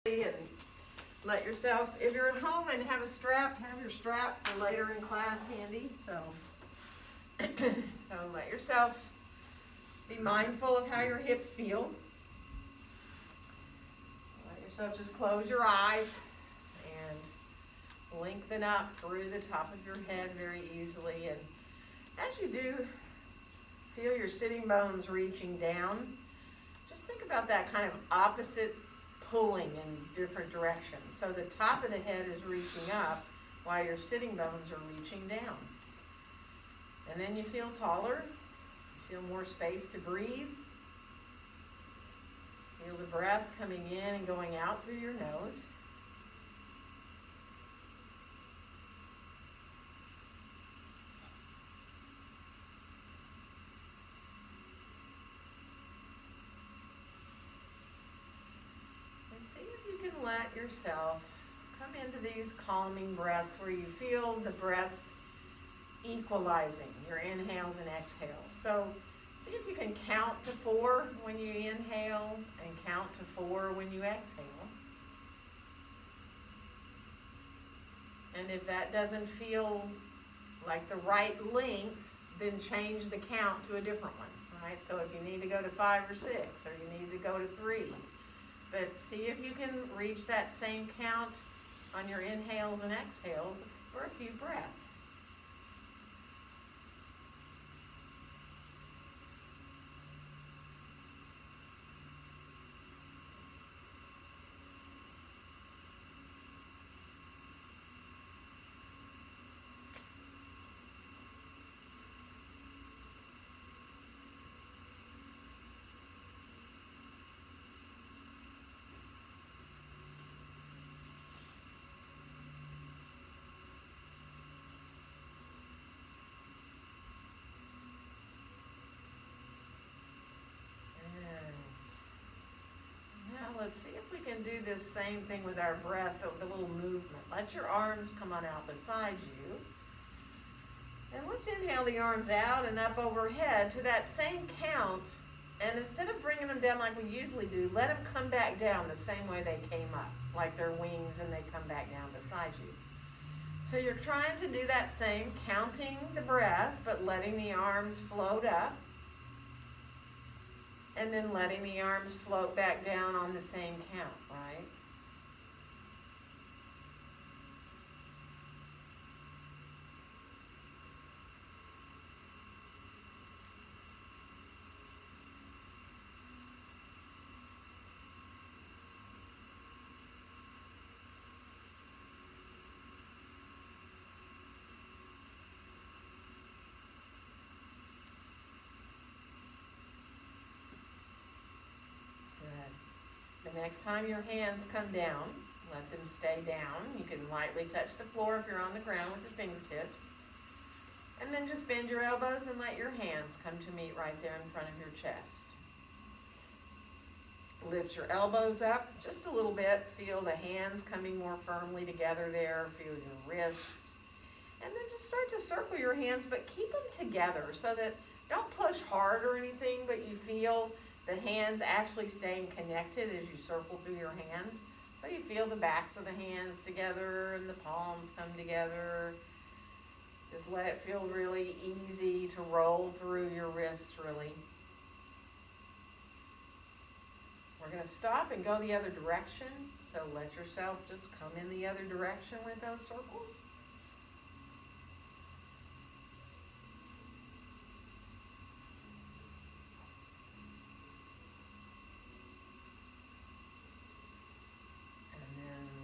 And let yourself, if you're at home and have a strap, have your strap for later in class handy. So let yourself be mindful of how your hips feel. Let yourself just close your eyes and lengthen up through the top of your head very easily. And as you do, feel your sitting bones reaching down. Just think about that kind of opposite pulling in different directions. So the top of the head is reaching up while your sitting bones are reaching down. And then you feel taller, you feel more space to breathe. Feel the breath coming in and going out through your nose. See if you can let yourself come into these calming breaths where you feel the breaths equalizing your inhales and exhales. So see if you can count to 4 when you inhale and count to 4 when you exhale. And if that doesn't feel like the right length, then change the count to a different one, right? So if you need to go to 5 or 6, or you need to go to 3, but see if you can reach that same count on your inhales and exhales for a few breaths. Let's see if we can do this same thing with our breath, but with a little movement. Let your arms come on out beside you. And let's inhale the arms out and up overhead to that same count. And instead of bringing them down like we usually do, let them come back down the same way they came up, like their wings, and they come back down beside you. So you're trying to do that same, counting the breath, but letting the arms float up. And then letting the arms float back down on the same count, right? The next time your hands come down, let them stay down. You can lightly touch the floor if you're on the ground with your fingertips. And then just bend your elbows and let your hands come to meet right there in front of your chest. Lift your elbows up just a little bit. Feel the hands coming more firmly together there. Feel your wrists. And then just start to circle your hands, but keep them together so that don't push hard or anything, but you feel the hands actually staying connected as you circle through your hands. So you feel the backs of the hands together and the palms come together. Just let it feel really easy to roll through your wrists, really. We're going to stop and go the other direction. So let yourself just come in the other direction with those circles.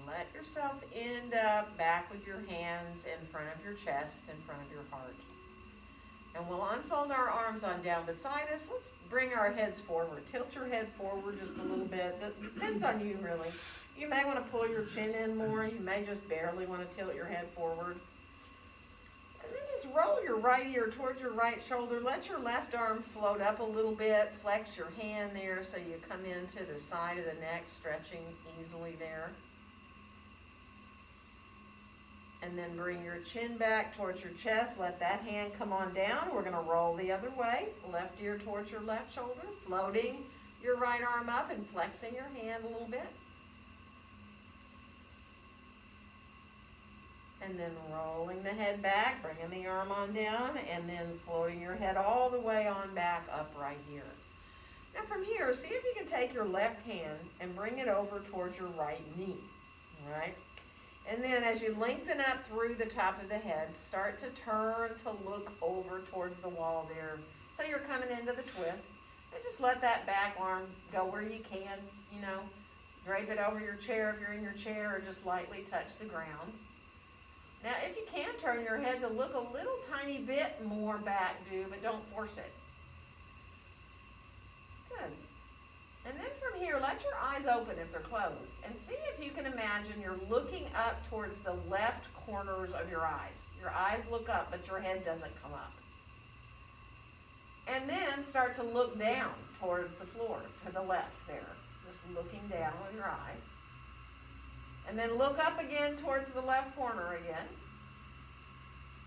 Let yourself end up back with your hands in front of your chest, in front of your heart. And we'll unfold our arms on down beside us. Let's bring our heads forward. Tilt your head forward just a little bit. It depends on you, really. You may want to pull your chin in more. You may just barely want to tilt your head forward. And then just roll your right ear towards your right shoulder. Let your left arm float up a little bit. Flex your hand there so you come into the side of the neck, stretching easily there. And then bring your chin back towards your chest. Let that hand come on down. We're going to roll the other way. Left ear towards your left shoulder. Floating your right arm up and flexing your hand a little bit. and then rolling the head back, bringing the arm on down, and then floating your head all the way on back up right here. Now from here, see if you can take your left hand and bring it over towards your right knee, all right? And then as you lengthen up through the top of the head, start to turn to look over towards the wall there. So you're coming into the twist. And just let that back arm go where you can, you know. Drape it over your chair if you're in your chair, or just lightly touch the ground. Now if you can, turn your head to look a little tiny bit more back, but don't force it. Good. And then from here, let your eyes open if they're closed. And see if you can imagine you're looking up towards the left corners of your eyes. Your eyes look up, but your head doesn't come up. And then start to look down towards the floor, to the left there. Just looking down with your eyes. And then look up again towards the left corner again.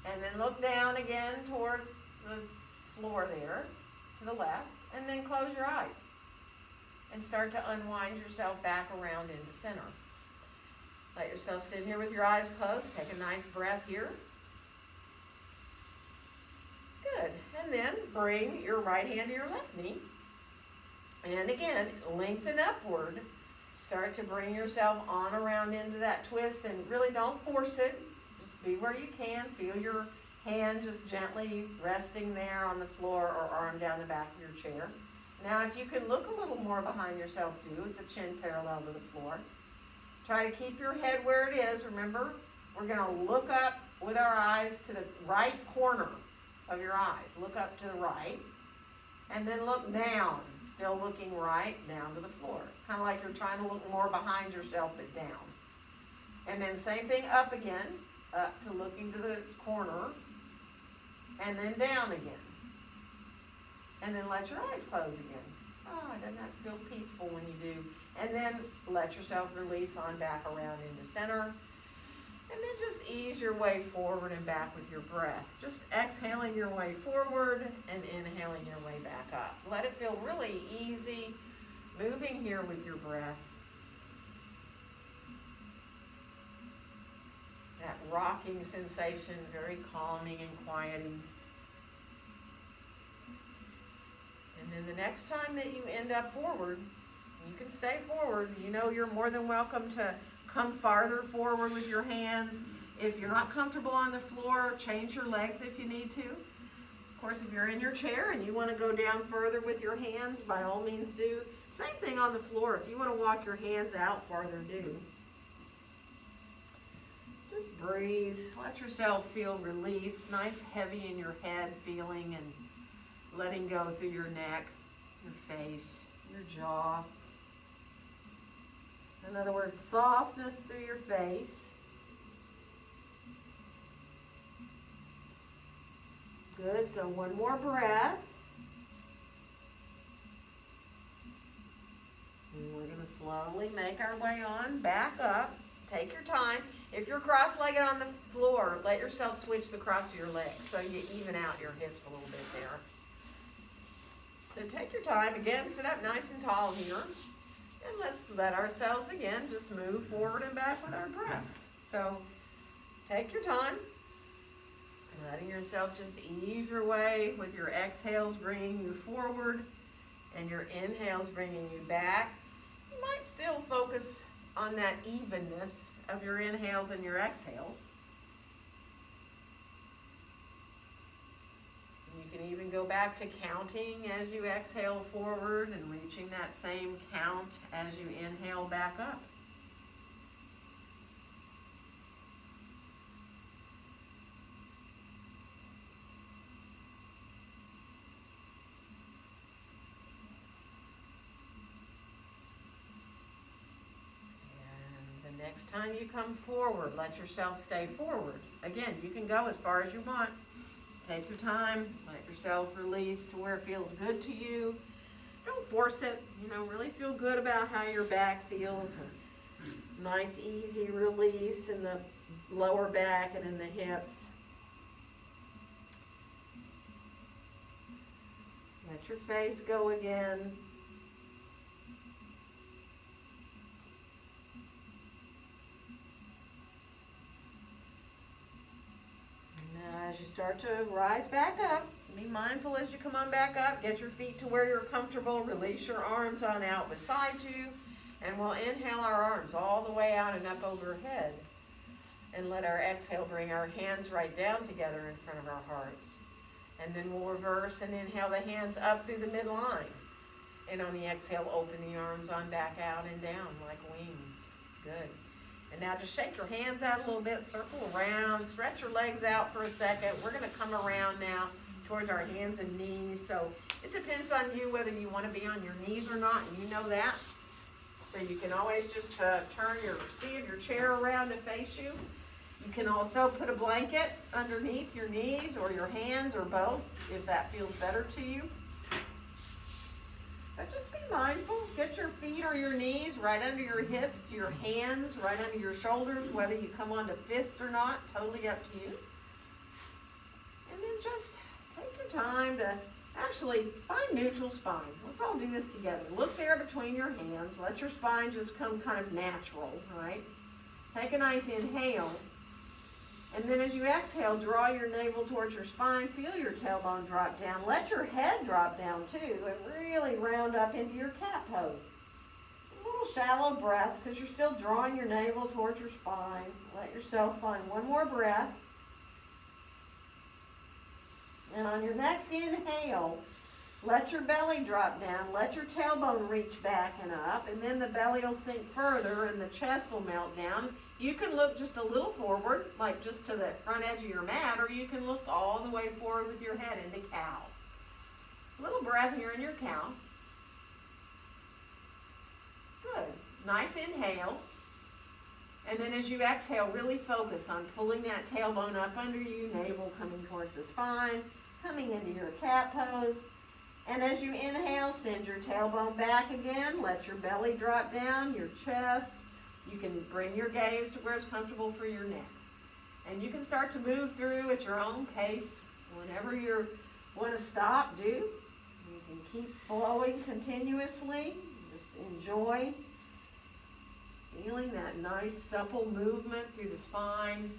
And then look down again towards the floor there, to the left. And then close your eyes. And start to unwind yourself back around into center. Let yourself sit here with your eyes closed. Take a nice breath here. Good. And then bring your right hand to your left knee. And again, lengthen upward. Start to bring yourself on around into that twist, and really don't force it. Just be where you can. Feel your hand just gently resting there on the floor or arm down the back of your chair. Now if you can look a little more behind yourself too, with the chin parallel to the floor. Try to keep your head where it is. Remember, we're going to look up with our eyes to the right corner of your eyes. Look up to the right, and then look down, still looking right, down to the floor. It's kind of like you're trying to look more behind yourself, but down. And then same thing up again, up to looking to the corner, and then down again. And then let your eyes close again. Oh, doesn't that feel peaceful when you do? And then let yourself release on back around into center. And then just ease your way forward and back with your breath. Just exhaling your way forward and inhaling your way back up. Let it feel really easy, moving here with your breath. That rocking sensation, very calming and quieting. And then the next time that you end up forward, you can stay forward. You know you're more than welcome to come farther forward with your hands. If you're not comfortable on the floor, change your legs if you need to. Of course, if you're in your chair and you want to go down further with your hands, by all means do. Same thing on the floor. If you want to walk your hands out farther, do. Just breathe. Let yourself feel release. Nice heavy in your head feeling, and letting go through your neck, your face, your jaw. In other words, softness through your face. Good, so one more breath. And we're going to slowly make our way on, back up. Take your time. If you're cross-legged on the floor, let yourself switch the cross of your legs so you even out your hips a little bit there. So take your time. Again, sit up nice and tall here. And let's let ourselves again just move forward and back with our breaths. So take your time. Letting yourself just ease your way with your exhales bringing you forward and your inhales bringing you back. You might still focus on that evenness of your inhales and your exhales. You can even go back to counting as you exhale forward and reaching that same count as you inhale back up. And the next time you come forward, let yourself stay forward. Again, you can go as far as you want. Take your time, let yourself release to where it feels good to you. Don't force it, really feel good about how your back feels. A nice easy release in the lower back and in the hips. Let your face go again. start to rise back up. Be mindful as you come on back up. Get your feet to where you're comfortable. Release your arms on out beside you. And we'll inhale our arms all the way out and up overhead. And let our exhale bring our hands right down together in front of our hearts. And then we'll reverse and inhale the hands up through the midline. And on the exhale, open the arms on back out and down like wings. Good. And now just shake your hands out a little bit, circle around, stretch your legs out for a second. We're going to come around now towards our hands and knees. So it depends on you whether you want to be on your knees or not, and you know that. So you can always just turn your seat of your chair around to face you. You can also put a blanket underneath your knees or your hands or both if that feels better to you. But just be mindful. Get your feet or your knees right under your hips, your hands right under your shoulders, whether you come onto fists or not, totally up to you. And then just take your time to actually find neutral spine. Let's all do this together. Look there between your hands. Let your spine just come kind of natural, right? Take a nice inhale. And then as you exhale, draw your navel towards your spine. Feel your tailbone drop down. Let your head drop down too. And really round up into your cat pose. A little shallow breaths because you're still drawing your navel towards your spine. Let yourself find one more breath. And on your next inhale, let your belly drop down. Let your tailbone reach back and up. And then the belly will sink further and the chest will melt down. You can look just a little forward, like just to the front edge of your mat, or you can look all the way forward with your head into cow. A little breath here in your cow. Good. Nice inhale. And then as you exhale, really focus on pulling that tailbone up under you, navel coming towards the spine, coming into your cat pose. And as you inhale, send your tailbone back again. Let your belly drop down, your chest. You can bring your gaze to where it's comfortable for your neck. And you can start to move through at your own pace. Whenever you want to stop, do. You can keep flowing continuously. Just enjoy feeling that nice supple movement through the spine.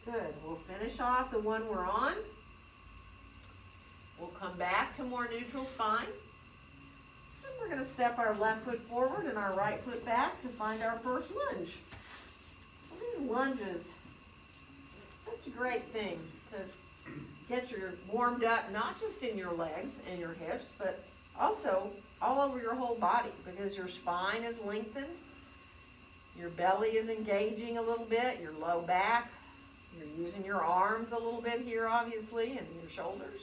Good. We'll finish off the one we're on. We'll come back to more neutral spine. And we're going to step our left foot forward and our right foot back to find our first lunge. Well, these lunges, such a great thing to get you warmed up, not just in your legs and your hips, but also all over your whole body because your spine is lengthened, your belly is engaging a little bit, your low back, you're using your arms a little bit here obviously and your shoulders.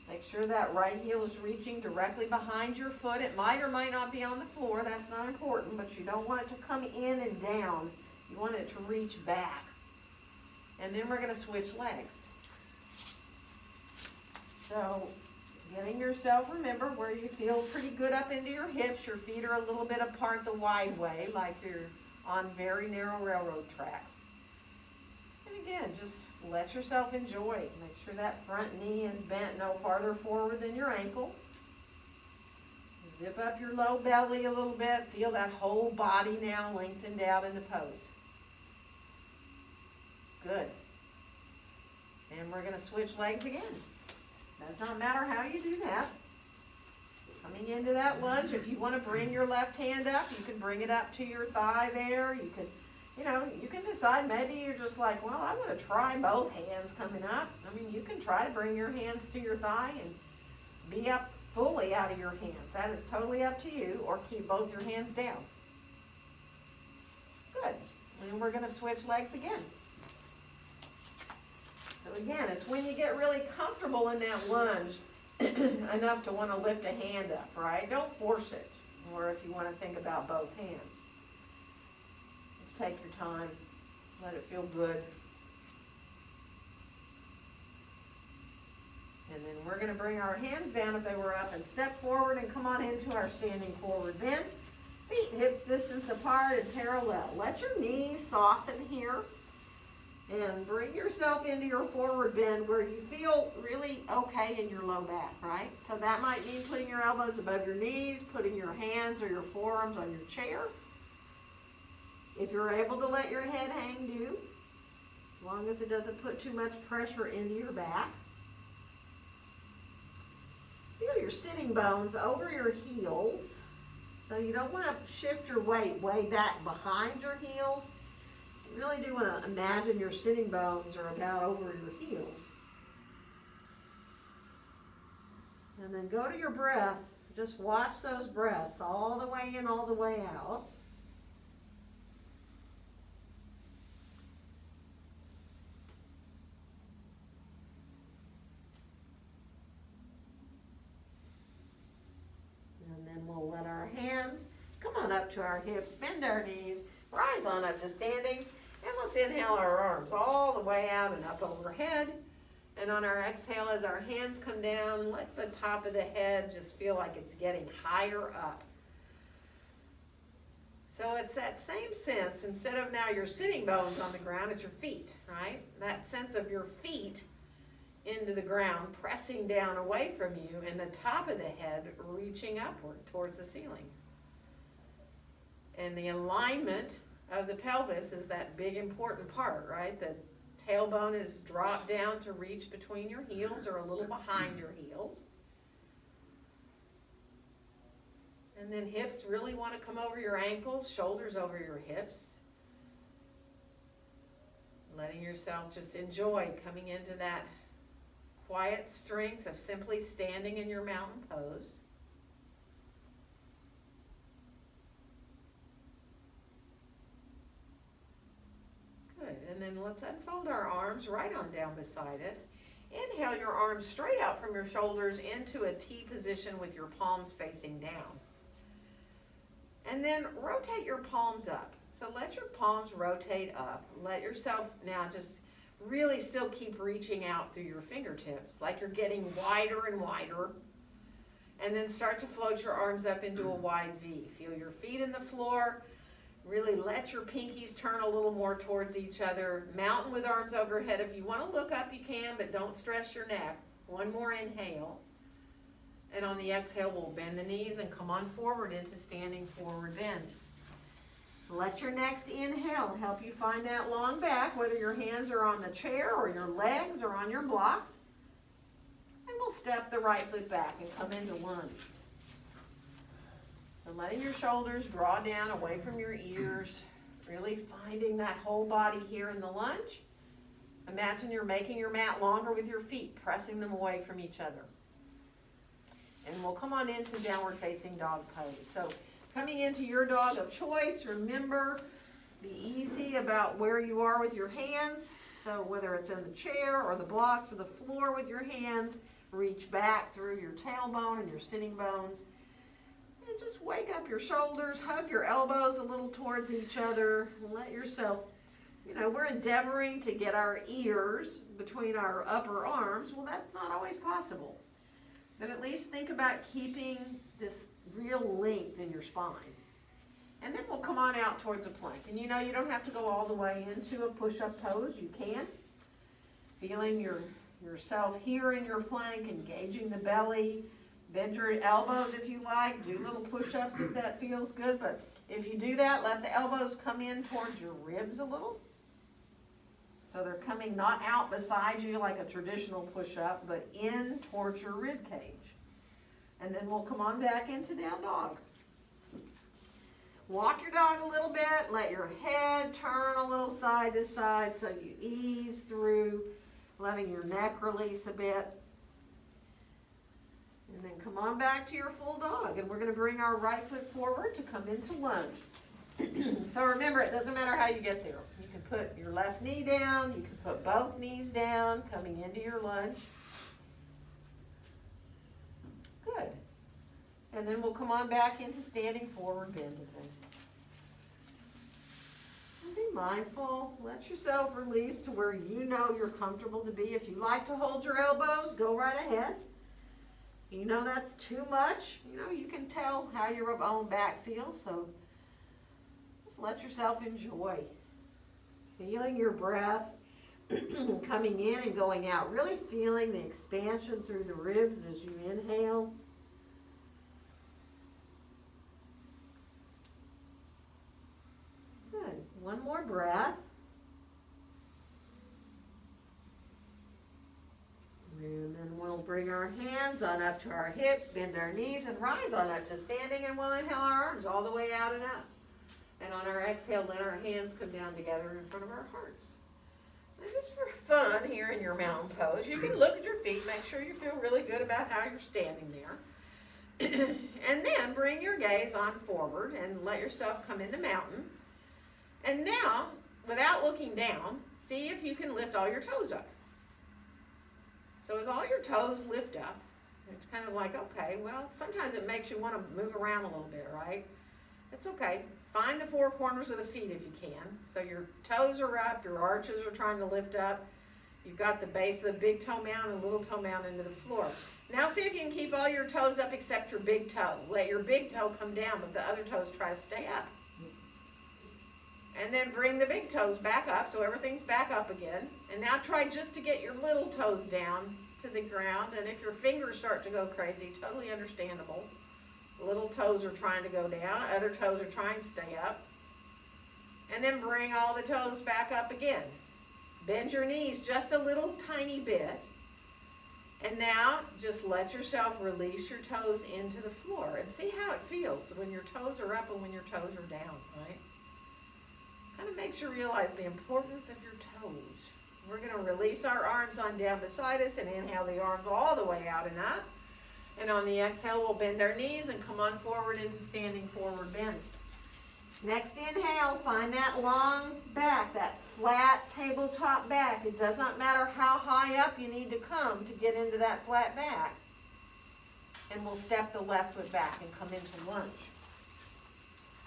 Make sure that right heel is reaching directly behind your foot. It might or might not be on the floor. That's not important, but you don't want it to come in and down. You want it to reach back. And then we're going to switch legs. So, getting yourself, remember, where you feel pretty good up into your hips. Your feet are a little bit apart the wide way, like you're on very narrow railroad tracks. And again, just let yourself enjoy. Make sure that front knee is bent no farther forward than your ankle. Zip up your low belly a little bit. Feel that whole body now lengthened out in the pose. Good. And we're going to switch legs again. Does not matter how you do that. Coming into that lunge, if you want to bring your left hand up, you can bring it up to your thigh there. You can you can decide maybe you're just like, well, I want to try both hands coming up. I mean, you can try to bring your hands to your thigh and be up fully out of your hands. That is totally up to you, or keep both your hands down. Good. And we're going to switch legs again. So again, it's when you get really comfortable in that lunge enough to want to lift a hand up, right? Don't force it. Or if you want to think about both hands. Take your time, let it feel good. And then we're going to bring our hands down if they were up and step forward and come on into our standing forward bend. Feet hips distance apart and parallel. Let your knees soften here. And bring yourself into your forward bend where you feel really okay in your low back, right? So that might mean putting your elbows above your knees, putting your hands or your forearms on your chair. If you're able to let your head hang, do. As long as it doesn't put too much pressure into your back. Feel your sitting bones over your heels. So you don't want to shift your weight way back behind your heels. You really do want to imagine your sitting bones are about over your heels. And then go to your breath. Just watch those breaths all the way in, all the way out. And then we'll let our hands come on up to our hips, bend our knees, rise on up to standing, and let's inhale our arms all the way out and up overhead. And on our exhale, as our hands come down, let the top of the head just feel like it's getting higher up. So it's that same sense, instead of now your sitting bones on the ground, it's your feet, right? That sense of your feet into the ground, pressing down away from you, and the top of the head reaching upward towards the ceiling. And the alignment of the pelvis is that big important part, right? The tailbone is dropped down to reach between your heels or a little behind your heels. And then hips really want to come over your ankles, shoulders over your hips. Letting yourself just enjoy coming into that quiet strength of simply standing in your mountain pose. Good, and then let's unfold our arms right on down beside us. Inhale your arms straight out from your shoulders into a T position with your palms facing down. And then rotate your palms up. So let your palms rotate up. Let yourself now just really still keep reaching out through your fingertips, like you're getting wider and wider. And then start to float your arms up into a wide V. Feel your feet in the floor. Really let your pinkies turn a little more towards each other. Mountain with arms overhead. If you want to look up, you can, but don't stress your neck. One more inhale. And on the exhale, we'll bend the knees and come on forward into standing forward bend. Let your next inhale help you find that long back, whether your hands are on the chair or your legs or on your blocks. And we'll step the right foot back and come into lunge. And letting your shoulders draw down away from your ears, really finding that whole body here in the lunge. Imagine you're making your mat longer with your feet, pressing them away from each other. And we'll come on into downward facing dog pose. So coming into your dog of choice, remember, be easy about where you are with your hands. So whether it's in the chair or the blocks or the floor with your hands, reach back through your tailbone and your sitting bones. And just wake up your shoulders, hug your elbows a little towards each other, and let yourself, we're endeavoring to get our ears between our upper arms. Well, that's not always possible. But at least think about keeping this real length in your spine. And then we'll come on out towards a plank. And you don't have to go all the way into a push-up pose. You can. Feeling yourself here in your plank, engaging the belly. Bend your elbows if you like. Do little push-ups if that feels good. But if you do that, let the elbows come in towards your ribs a little. So they're coming not out beside you like a traditional push-up, but in towards your rib cage. And then we'll come on back into down dog. Walk your dog a little bit. Let your head turn a little side to side so you ease through, letting your neck release a bit. And then come on back to your full dog. And we're going to bring our right foot forward to come into lunge. So remember, it doesn't matter how you get there. You can put your left knee down. You can put both knees down, coming into your lunge. Good. And then we'll come on back into standing forward bend again. And be mindful. Let yourself release to where you're comfortable to be. If you like to hold your elbows, go right ahead. That's too much. You can tell how your own back feels, so just let yourself enjoy. Feeling your breath, coming in and going out. Really feeling the expansion through the ribs as you inhale. Good. One more breath. And then we'll bring our hands on up to our hips, bend our knees, and rise on up to standing, and we'll inhale our arms all the way out and up. And on our exhale, let our hands come down together in front of our hearts. And just for fun here in your mountain pose, you can look at your feet, make sure you feel really good about how you're standing there. And then bring your gaze on forward and let yourself come into mountain. And now, without looking down, see if you can lift all your toes up. So as all your toes lift up, it's kind of like, okay, well, sometimes it makes you want to move around a little bit, right? It's okay. Find the four corners of the feet if you can. So your toes are up, your arches are trying to lift up. You've got the base of the big toe mound and little toe mound into the floor. Now see if you can keep all your toes up except your big toe. Let your big toe come down, but the other toes try to stay up. And then bring the big toes back up, so everything's back up again. And now try just to get your little toes down to the ground. And if your fingers start to go crazy, totally understandable. Little toes are trying to go down, other toes are trying to stay up. And then bring all the toes back up again. Bend your knees just a little tiny bit. And now just let yourself release your toes into the floor and see how it feels when your toes are up and when your toes are down, right? Kind of makes you realize the importance of your toes. We're going to release our arms on down beside us and inhale the arms all the way out and up. And on the exhale, we'll bend our knees and come on forward into standing forward bend. Next inhale, find that long back, that flat tabletop back. It does not matter how high up you need to come to get into that flat back. And we'll step the left foot back and come into lunge.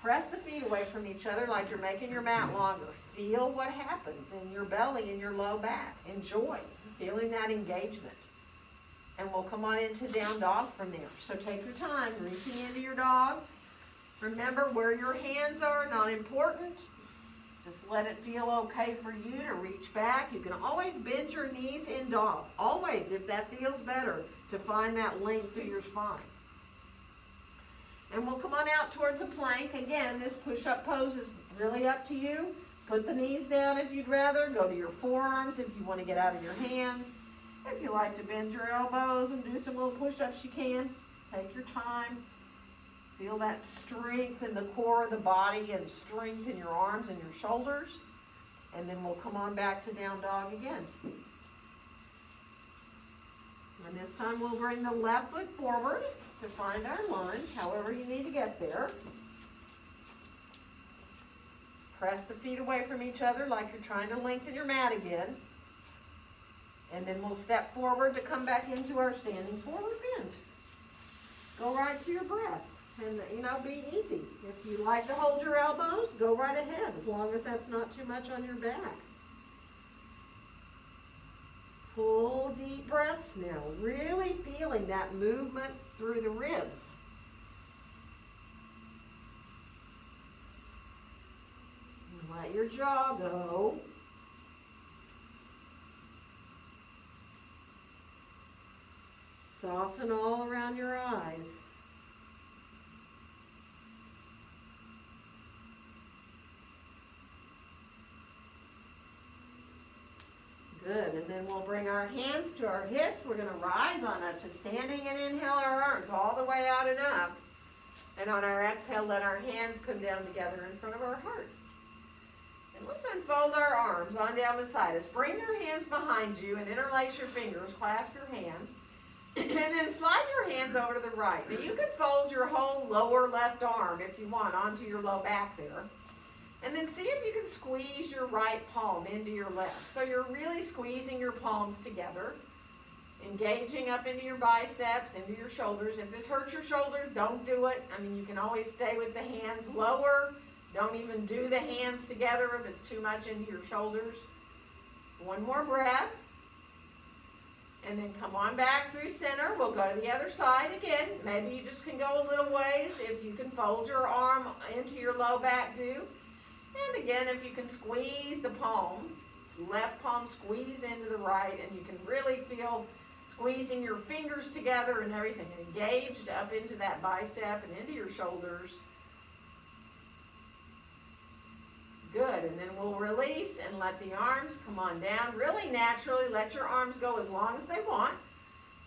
Press the feet away from each other like you're making your mat longer. Feel what happens in your belly and your low back. Enjoy feeling that engagement. And we'll come on into down dog from there. So take your time reaching into your dog. Remember where your hands are, not important. Just let it feel okay for you to reach back. You can always bend your knees in dog. Always, if that feels better, to find that length through your spine. And we'll come on out towards a plank. Again, this push-up pose is really up to you. Put the knees down if you'd rather. Go to your forearms if you want to get out of your hands. If you like to bend your elbows and do some little push-ups, you can. Take your time. Feel that strength in the core of the body and strength in your arms and your shoulders. And then we'll come on back to down dog again. And this time we'll bring the left foot forward to find our lunge, however you need to get there. Press the feet away from each other like you're trying to lengthen your mat again. And then we'll step forward to come back into our standing forward bend. Go right to your breath. And, be easy. If you like to hold your elbows, go right ahead, as long as that's not too much on your back. Full deep breaths now, really feeling that movement through the ribs. And let your jaw go. Soften all around your eyes. Good, and then we'll bring our hands to our hips. We're going to rise on up to standing and inhale our arms all the way out and up. And on our exhale, let our hands come down together in front of our hearts. And let's unfold our arms on down beside us. Bring your hands behind you and interlace your fingers, clasp your hands. And then slide your hands over to the right. Now you can fold your whole lower left arm if you want onto your low back there. And then see if you can squeeze your right palm into your left. So you're really squeezing your palms together, engaging up into your biceps, into your shoulders. If this hurts your shoulders, don't do it. You can always stay with the hands lower. Don't even do the hands together if it's too much into your shoulders. One more breath. And then come on back through center. We'll go to the other side again. Maybe you just can go a little ways. If you can fold your arm into your low back, do. And again, if you can squeeze the palm, it's left palm squeeze into the right, and you can really feel squeezing your fingers together and everything, engaged up into that bicep and into your shoulders. Good, and then we'll release and let the arms come on down. Really naturally, let your arms go as long as they want.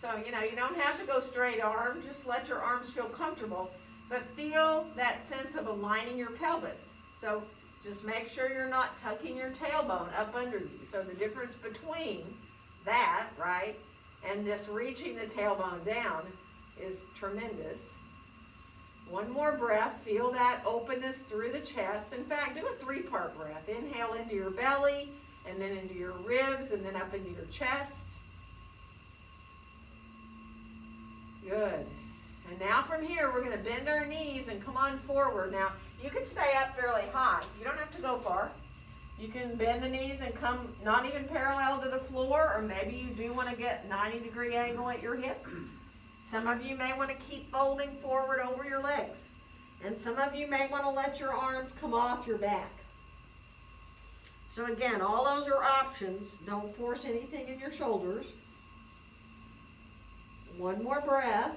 So, you don't have to go straight arm, just let your arms feel comfortable, but feel that sense of aligning your pelvis. So just make sure you're not tucking your tailbone up under you. So the difference between that, right, and just reaching the tailbone down is tremendous. One more breath. Feel that openness through the chest. In fact, do a 3-part breath. Inhale into your belly, and then into your ribs, and then up into your chest. Good. And now from here, we're going to bend our knees and come on forward. Now, you can stay up fairly high. You don't have to go far. You can bend the knees and come not even parallel to the floor, or maybe you do want to get 90-degree angle at your hip. Some of you may want to keep folding forward over your legs. And some of you may want to let your arms come off your back. So again, all those are options. Don't force anything in your shoulders. One more breath.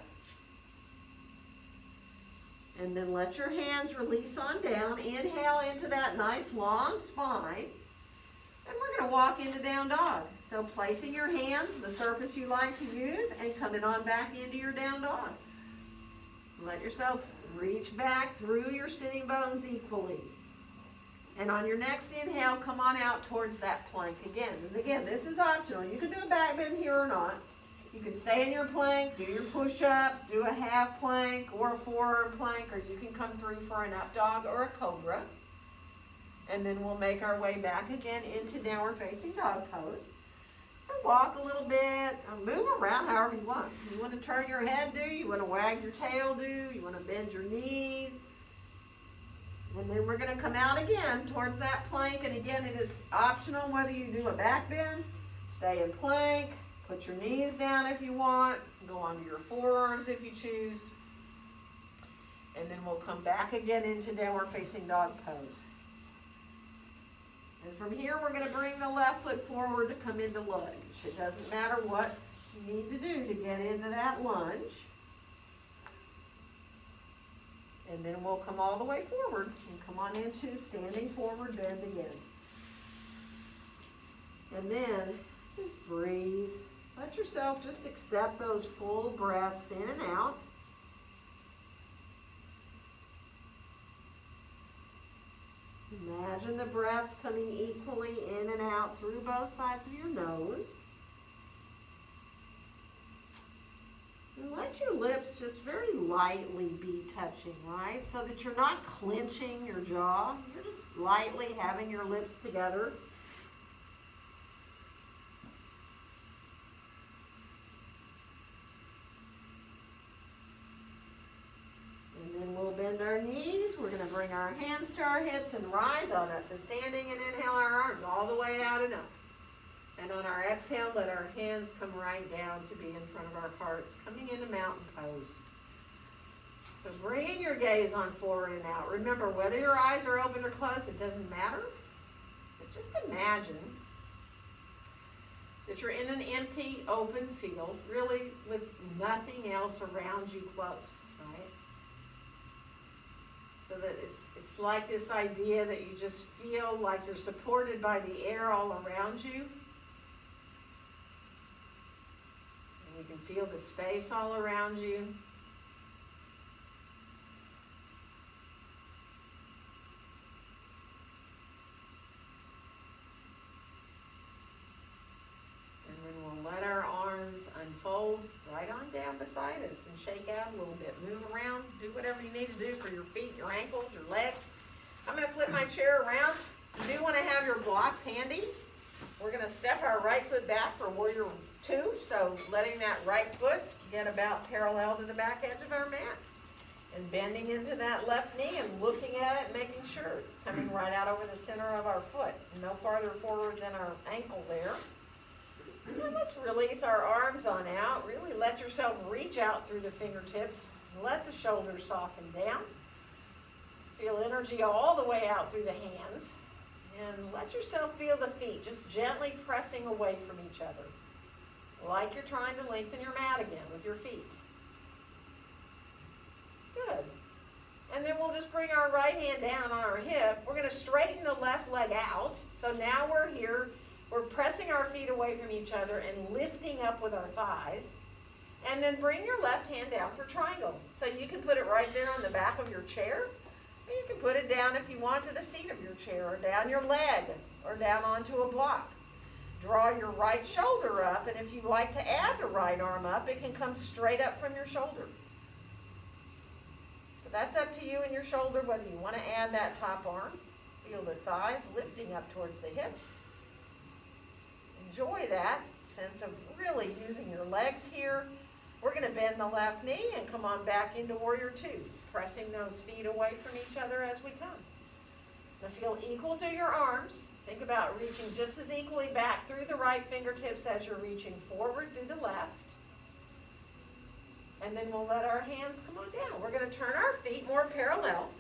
And then let your hands release on down. Inhale into that nice long spine. And we're going to walk into down dog. So placing your hands, the surface you like to use, and coming on back into your down dog. Let yourself reach back through your sitting bones equally. And on your next inhale, come on out towards that plank again. And again, this is optional. You can do a back bend here or not. You can stay in your plank, do your push-ups, do a half plank or a forearm plank, or you can come through for an up dog or a cobra. And then we'll make our way back again into downward facing dog pose. So walk a little bit, move around however you want. You want to turn your head, do? You want to wag your tail, do? You want to bend your knees? And then we're going to come out again towards that plank. And again, it is optional whether you do a back bend, stay in plank, put your knees down if you want, go onto your forearms if you choose. And then we'll come back again into downward facing dog pose. And from here, we're going to bring the left foot forward to come into lunge. It doesn't matter what you need to do to get into that lunge. And then we'll come all the way forward and come on into standing forward bend again. And then just breathe. Let yourself just accept those full breaths in and out. Imagine the breaths coming equally in and out through both sides of your nose. And let your lips just very lightly be touching, right? So that you're not clenching your jaw. You're just lightly having your lips together. And then we'll bend our knees. We're going to bring our hands to our hips and rise on up to standing and inhale our arms all the way out and up. And on our exhale, let our hands come right down to be in front of our hearts, coming into mountain pose. So bringing your gaze on forward and out. Remember, whether your eyes are open or closed, it doesn't matter. But just imagine that you're in an empty, open field, really with nothing else around you close, right? So that it's like this idea that you just feel like you're supported by the air all around you. And you can feel the space all around you. And then we'll let our arms unfold right on down beside us and shake out a little bit. Move around, do whatever you need to do for your feet, your ankles, your legs. I'm going to flip my chair around. You do want to have your blocks handy. We're going to step our right foot back for warrior 2. So letting that right foot get about parallel to the back edge of our mat. And bending into that left knee and looking at it, making sure it's coming right out over the center of our foot. No farther forward than our ankle there. And let's release our arms on out. Really let yourself reach out through the fingertips. Let the shoulders soften down. Feel energy all the way out through the hands. And let yourself feel the feet just gently pressing away from each other, like you're trying to lengthen your mat again with your feet. Good. And then we'll just bring our right hand down on our hip. We're going to straighten the left leg out. So now we're here. We're pressing our feet away from each other and lifting up with our thighs. And then bring your left hand down for triangle. So you can put it right there on the back of your chair. Or you can put it down if you want to the seat of your chair, or down your leg, or down onto a block. Draw your right shoulder up, and if you like to add the right arm up, it can come straight up from your shoulder. So that's up to you and your shoulder whether you want to add that top arm. Feel the thighs lifting up towards the hips. Enjoy that sense of really using your legs here. We're going to bend the left knee and come on back into Warrior Two, pressing those feet away from each other as we come. Now feel equal to your arms. Think about reaching just as equally back through the right fingertips as you're reaching forward through the left. And then we'll let our hands come on down. We're going to turn our feet more parallel.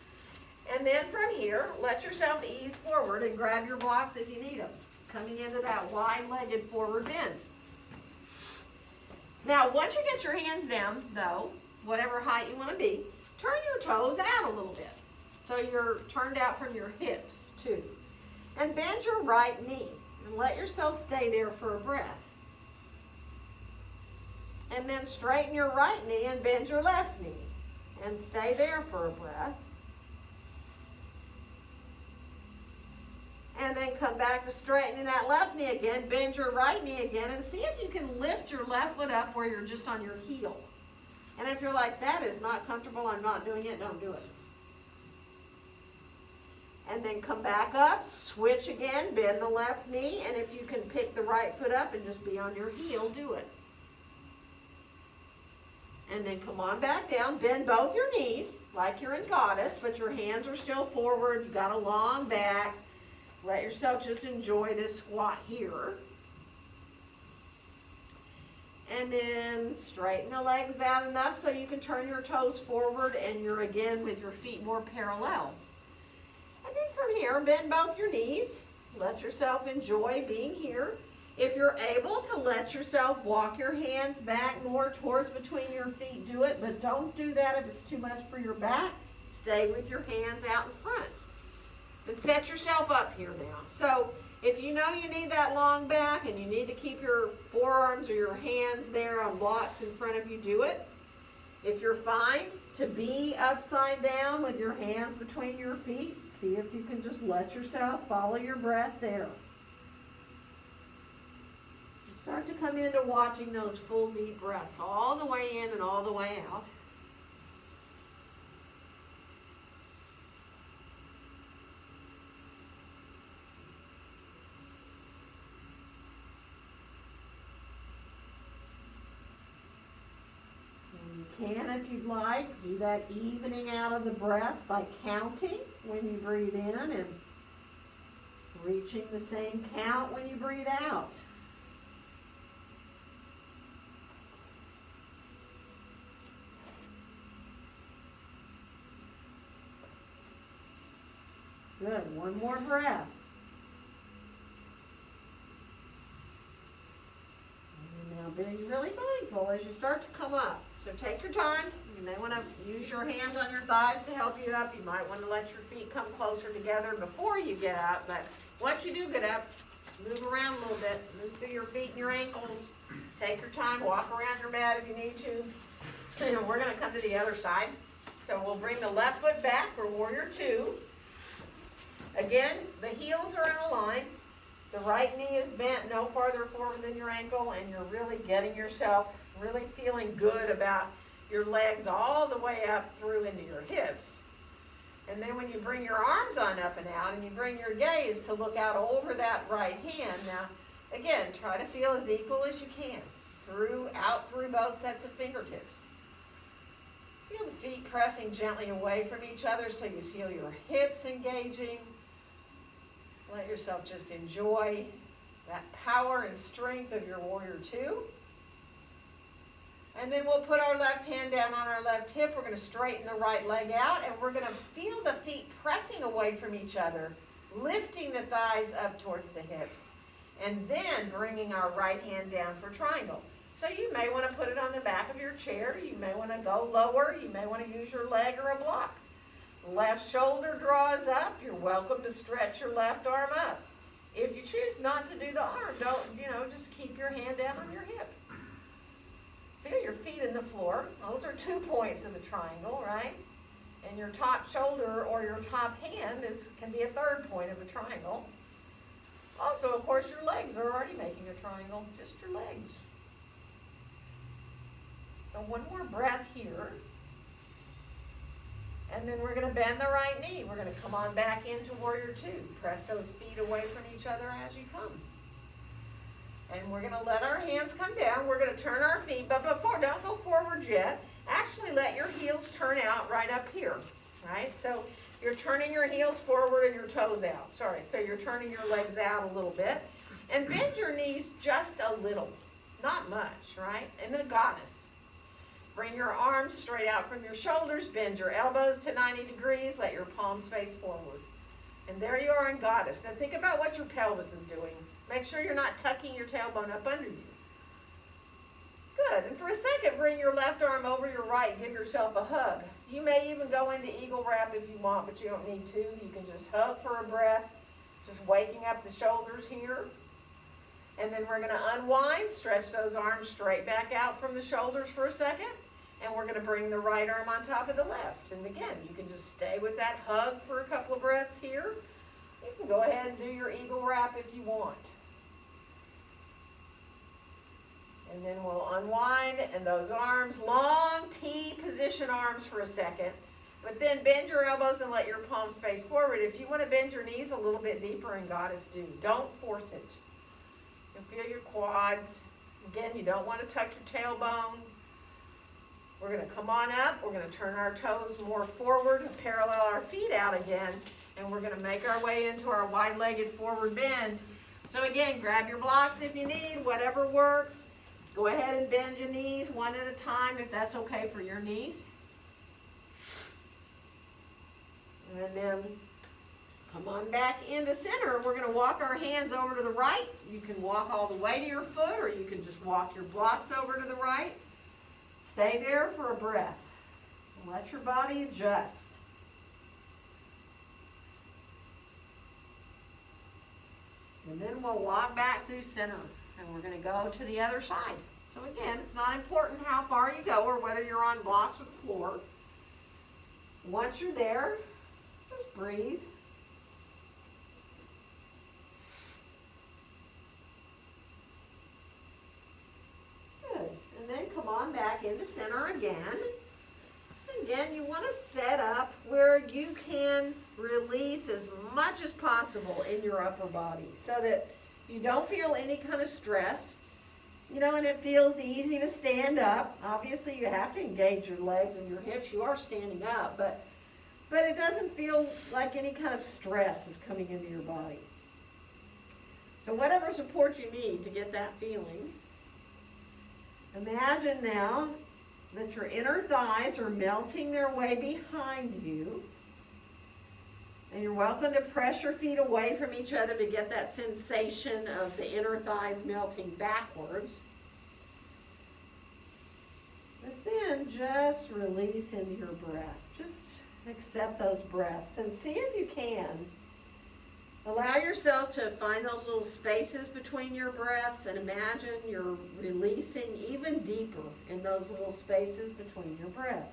And then from here, let yourself ease forward and grab your blocks if you need them, coming into that wide-legged forward bend. Now, once you get your hands down, though, whatever height you want to be, turn your toes out a little bit. So you're turned out from your hips, too. And bend your right knee. And let yourself stay there for a breath. And then straighten your right knee and bend your left knee. And stay there for a breath. And then come back to straightening that left knee again. Bend your right knee again. And see if you can lift your left foot up where you're just on your heel. And if you're like, that is not comfortable, I'm not doing it, don't do it. And then come back up, switch again, bend the left knee. And if you can pick the right foot up and just be on your heel, do it. And then come on back down, bend both your knees like you're in goddess, but your hands are still forward. You got a long back. Let yourself just enjoy this squat here. And then straighten the legs out enough so you can turn your toes forward and you're again with your feet more parallel. And then from here, bend both your knees. Let yourself enjoy being here. If you're able to let yourself walk your hands back more towards between your feet, do it. But don't do that if it's too much for your back. Stay with your hands out in front. And set yourself up here now. So if you know you need that long back and you need to keep your forearms or your hands there on blocks in front of you, do it. If you're fine to be upside down with your hands between your feet, see if you can just let yourself follow your breath there. Start to come into watching those full deep breaths all the way in and all the way out. You can, if you'd like, do that evening out of the breaths by counting when you breathe in and reaching the same count when you breathe out. Good. One more breath. And now be really mindful as you start to come up. So take your time. You may want to use your hands on your thighs to help you up. You might want to let your feet come closer together before you get up. But once you do get up, move around a little bit. Move through your feet and your ankles. Take your time. Walk around your mat if you need to. And we're going to come to the other side. So we'll bring the left foot back for Warrior Two. Again, the heels are in a line. The right knee is bent no farther forward than your ankle, and you're really getting yourself really feeling good about your legs all the way up through into your hips. And then when you bring your arms on up and out, and you bring your gaze to look out over that right hand, now, again, try to feel as equal as you can, out through both sets of fingertips. Feel the feet pressing gently away from each other so you feel your hips engaging. Let yourself just enjoy that power and strength of your Warrior Two. And then we'll put our left hand down on our left hip. We're going to straighten the right leg out, and we're going to feel the feet pressing away from each other, lifting the thighs up towards the hips, and then bringing our right hand down for triangle. So you may want to put it on the back of your chair. You may want to go lower. You may want to use your leg or a block. Left shoulder draws up. You're welcome to stretch your left arm up. If you choose not to do the arm, don't, just keep your hand down on your hip. Feel your feet in the floor. Those are 2 points of the triangle, right? And your top shoulder or your top hand can be a third point of a triangle. Also, of course, your legs are already making a triangle, just your legs. So one more breath here. And then we're going to bend the right knee. We're going to come on back into warrior two. Press those feet away from each other as you come. And we're going to let our hands come down. We're going to turn our feet, but before, don't go forward yet. Actually, let your heels turn out right up here, right? So you're turning your heels forward and your toes out. Sorry, so you're turning your legs out a little bit. And bend your knees just a little, not much, right? In a goddess. Bring your arms straight out from your shoulders. Bend your elbows to 90 degrees. Let your palms face forward. And there you are in goddess. Now think about what your pelvis is doing. Make sure you're not tucking your tailbone up under you. Good. And for a second, bring your left arm over your right. Give yourself a hug. You may even go into eagle wrap if you want, but you don't need to. You can just hug for a breath. Just waking up the shoulders here. And then we're going to unwind. Stretch those arms straight back out from the shoulders for a second. And we're going to bring the right arm on top of the left. And again, you can just stay with that hug for a couple of breaths here. You can go ahead and do your eagle wrap if you want. And then we'll unwind, and those arms, long T position arms for a second. But then bend your elbows and let your palms face forward. If you want to bend your knees a little bit deeper in goddess, do. Don't force it. You can feel your quads. Again, you don't want to tuck your tailbone. We're going to come on up. We're going to turn our toes more forward and parallel our feet out again. And we're going to make our way into our wide-legged forward bend. So again, grab your blocks if you need, whatever works. Go ahead and bend your knees one at a time if that's okay for your knees. And then come on back into center. We're going to walk our hands over to the right. You can walk all the way to your foot, or you can just walk your blocks over to the right. Stay there for a breath. And let your body adjust. And then we'll walk back through center. And we're going to go to the other side. So again, it's not important how far you go or whether you're on blocks or the floor. Once you're there, just breathe. Good. And then come on back into center again. Again, you want to set up where you can release as much as possible in your upper body so that you don't feel any kind of stress, and it feels easy to stand up. Obviously, you have to engage your legs and your hips. You are standing up, but it doesn't feel like any kind of stress is coming into your body. So whatever support you need to get that feeling, imagine now that your inner thighs are melting their way behind you. And you're welcome to press your feet away from each other to get that sensation of the inner thighs melting backwards. But then just release into your breath. Just accept those breaths and see if you can. Allow yourself to find those little spaces between your breaths and imagine you're releasing even deeper in those little spaces between your breaths.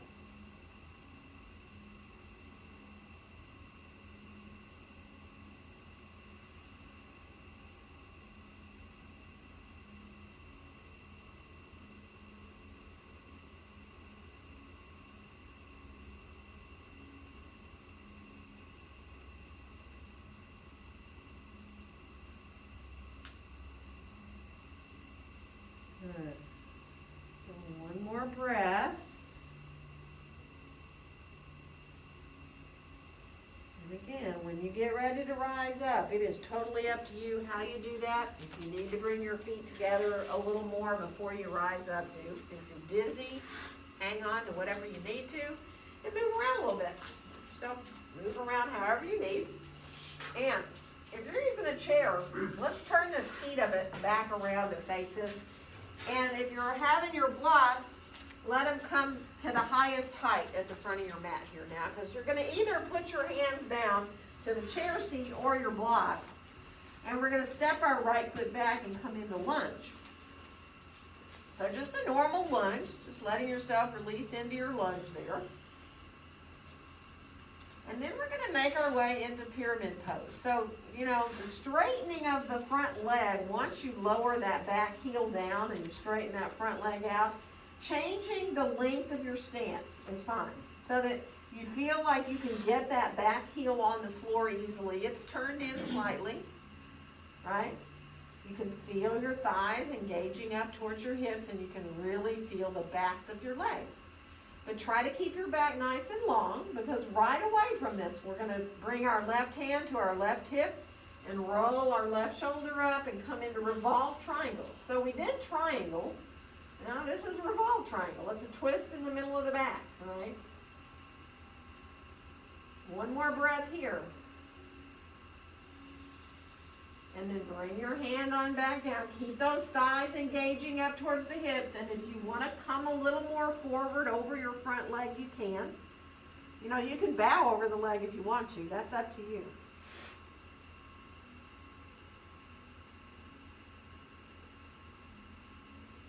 Good. So one more breath. And again, when you get ready to rise up, it is totally up to you how you do that. If you need to bring your feet together a little more before you rise up, do. If you're dizzy, hang on to whatever you need to and move around a little bit. So move around however you need. And if you're using a chair, let's turn the seat of it back around to face us. And if you're having your blocks, let them come to the highest height at the front of your mat here now, because you're going to either put your hands down to the chair seat or your blocks. And we're going to step our right foot back and come into lunge. So just a normal lunge, just letting yourself release into your lunge there. And then we're going to make our way into pyramid pose. So, you know, the straightening of the front leg, once you lower that back heel down and you straighten that front leg out, changing the length of your stance is fine. So that you feel like you can get that back heel on the floor easily. It's turned in slightly, right? You can feel your thighs engaging up towards your hips, and you can really feel the backs of your legs. But try to keep your back nice and long, because right away from this, we're going to bring our left hand to our left hip and roll our left shoulder up and come into revolve triangle. So we did triangle. Now this is revolve triangle. It's a twist in the middle of the back, all right? One more breath here. And then bring your hand on back down. Keep those thighs engaging up towards the hips. And if you want to come a little more forward over your front leg, you can. You know, you can bow over the leg if you want to. That's up to you.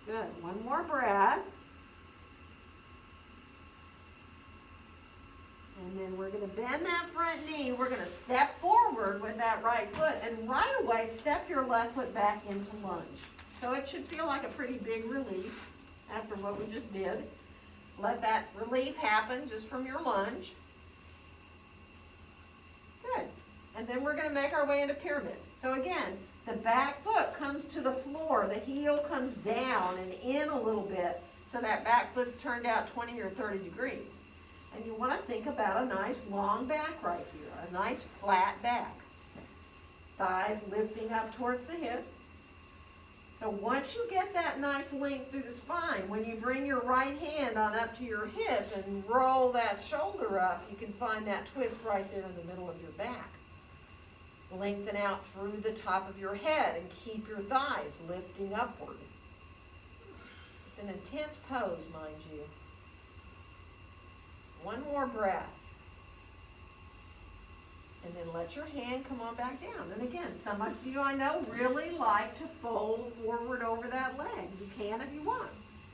Good. One more breath. And then we're going to bend that front knee. We're going to step forward with that right foot. And right away, step your left foot back into lunge. So it should feel like a pretty big relief after what we just did. Let that relief happen just from your lunge. Good. And then we're going to make our way into pyramid. So again, the back foot comes to the floor. The heel comes down and in a little bit. So that back foot's turned out 20 or 30 degrees. And you want to think about a nice long back right here, a nice flat back. Thighs lifting up towards the hips. So once you get that nice length through the spine, when you bring your right hand on up to your hip and roll that shoulder up, you can find that twist right there in the middle of your back. Lengthen out through the top of your head and keep your thighs lifting upward. It's an intense pose, mind you. One more breath. And then let your hand come on back down. And again, some of you I know really like to fold forward over that leg. You can if you want.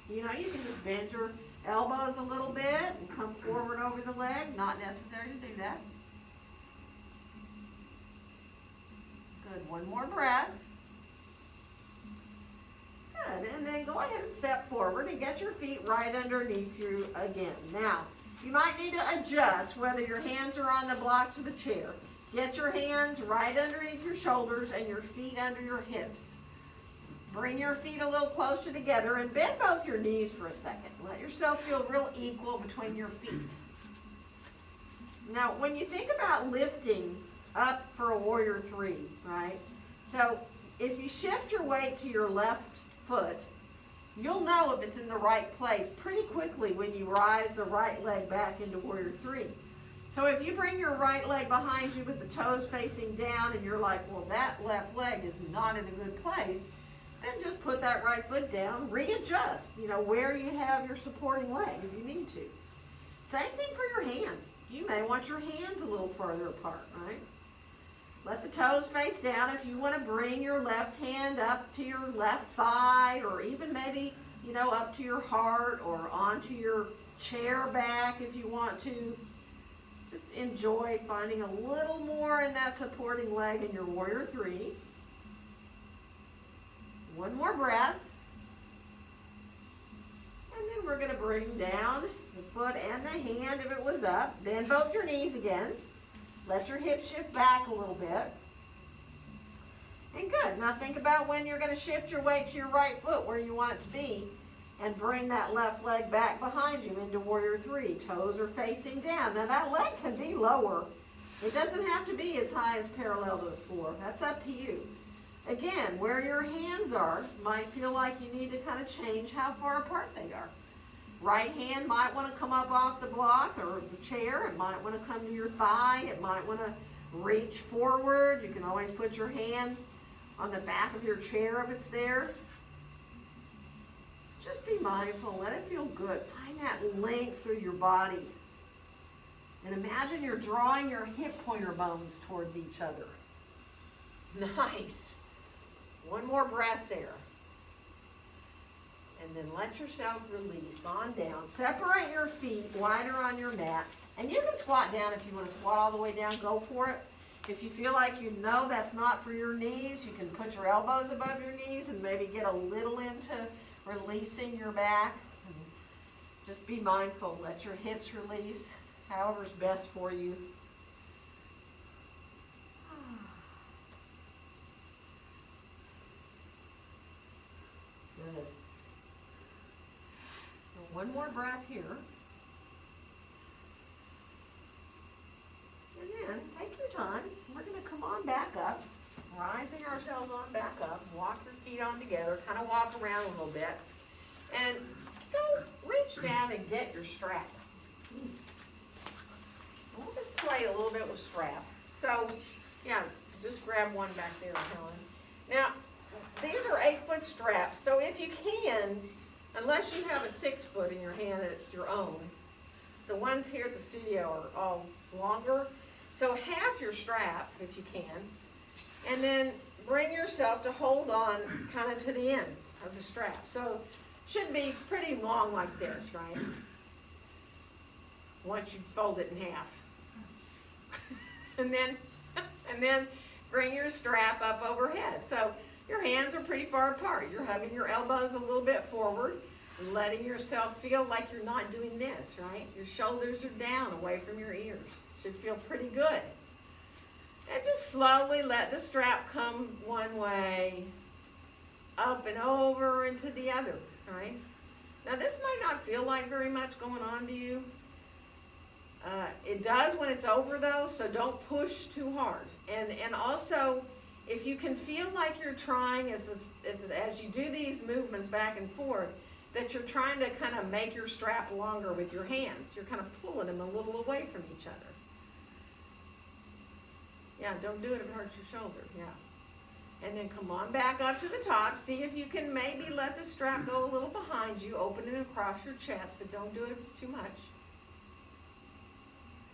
You know, you can just bend your elbows a little bit and come forward over the leg. Not necessary to do that. Good. One more breath. Good. And then go ahead and step forward and get your feet right underneath you again. Now, you might need to adjust whether your hands are on the blocks or the chair. Get your hands right underneath your shoulders and your feet under your hips. Bring your feet a little closer together and bend both your knees for a second. Let yourself feel real equal between your feet. Now, when you think about lifting up for a warrior three, right? So if you shift your weight to your left foot, you'll know if it's in the right place pretty quickly when you rise the right leg back into warrior three. So if you bring your right leg behind you with the toes facing down and you're like, well, that left leg is not in a good place, then just put that right foot down, readjust, you know, where you have your supporting leg if you need to. Same thing for your hands. You may want your hands a little further apart, right? Let the toes face down. If you want to bring your left hand up to your left thigh, or even maybe, you know, up to your heart or onto your chair back if you want to. Just enjoy finding a little more in that supporting leg in your warrior three. One more breath. And then we're going to bring down the foot and the hand if it was up. Bend both your knees again. Let your hips shift back a little bit. And good. Now think about when you're going to shift your weight to your right foot where you want it to be. And bring that left leg back behind you into warrior three. Toes are facing down. Now that leg can be lower. It doesn't have to be as high as parallel to the floor. That's up to you. Again, where your hands are might feel like you need to kind of change how far apart they are. Right hand might want to come up off the block or the chair. It might want to come to your thigh. It might want to reach forward. You can always put your hand on the back of your chair if it's there. Just be mindful, let it feel good. Find that length through your body. And imagine you're drawing your hip pointer bones towards each other. Nice. One more breath there. And then let yourself release on down. Separate your feet wider on your mat. And you can squat down if you want to squat all the way down, go for it. If you feel like you know that's not for your knees, you can put your elbows above your knees and maybe get a little into releasing your back. Just be mindful. Let your hips release, however's best for you. Good. One more breath here. And then take your time. We're going to come on back up, rising ourselves on back up. Walk your feet on together. Kind of walk around a little bit. And go reach down and get your strap. We'll just play a little bit with strap. So, yeah, just grab one back there, Helen. Now, these are 8-foot straps. So if you can, unless you have a 6-foot in your hand and it's your own, the ones here at the studio are all longer. So half your strap, if you can, and then bring yourself to hold on kind of to the ends of the strap. So it should be pretty long like this, right? Once you fold it in half. and then bring your strap up overhead. So your hands are pretty far apart. You're hugging your elbows a little bit forward, letting yourself feel like you're not doing this, right? Your shoulders are down away from your ears. Should feel pretty good. And just slowly let the strap come one way, up and over and to the other, right? Now this might not feel like very much going on to you. It does when it's over though, so don't push too hard. And also, if you can feel like you're trying as you do these movements back and forth, that you're trying to kind of make your strap longer with your hands. You're kind of pulling them a little away from each other. Yeah, don't do it if it hurts your shoulder, yeah. And then come on back up to the top. See if you can maybe let the strap go a little behind you. Open it across your chest, but don't do it if it's too much.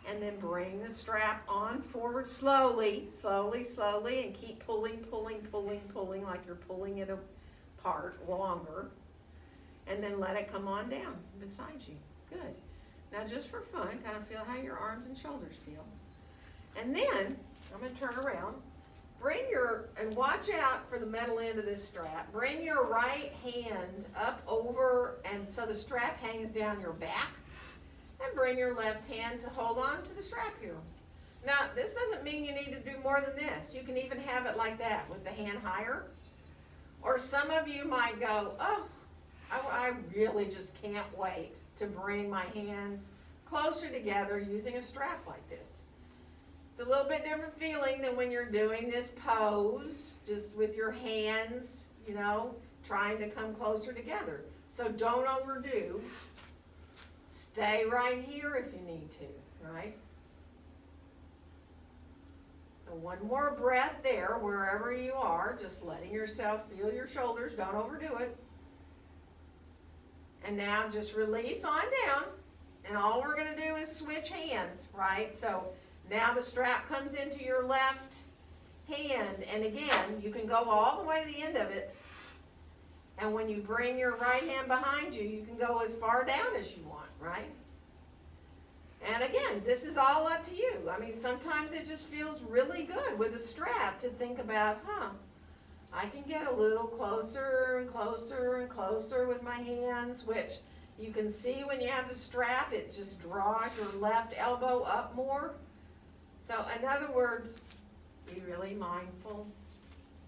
And then bring the strap on forward slowly, slowly, slowly, and keep pulling, pulling, pulling, pulling like you're pulling it apart longer. And then let it come on down beside you. Good. Now just for fun, kind of feel how your arms and shoulders feel. And then, I'm going to turn around. And watch out for the metal end of this strap. Bring your right hand up over, and so the strap hangs down your back. And bring your left hand to hold on to the strap here. Now, this doesn't mean you need to do more than this. You can even have it like that with the hand higher. Or some of you might go, oh, I really just can't wait to bring my hands closer together using a strap like this. It's a little bit different feeling than when you're doing this pose, just with your hands, you know, trying to come closer together. So don't overdo. Stay right here if you need to, right? And one more breath there, wherever you are, just letting yourself feel your shoulders. Don't overdo it. And now just release on down. And all we're going to do is switch hands, right? So now the strap comes into your left hand. And again, you can go all the way to the end of it. And when you bring your right hand behind you, you can go as far down as you want, right? And again, this is all up to you. I mean, sometimes it just feels really good with a strap to think about, I can get a little closer and closer and closer with my hands, which you can see when you have the strap, it just draws your left elbow up more. So in other words, be really mindful.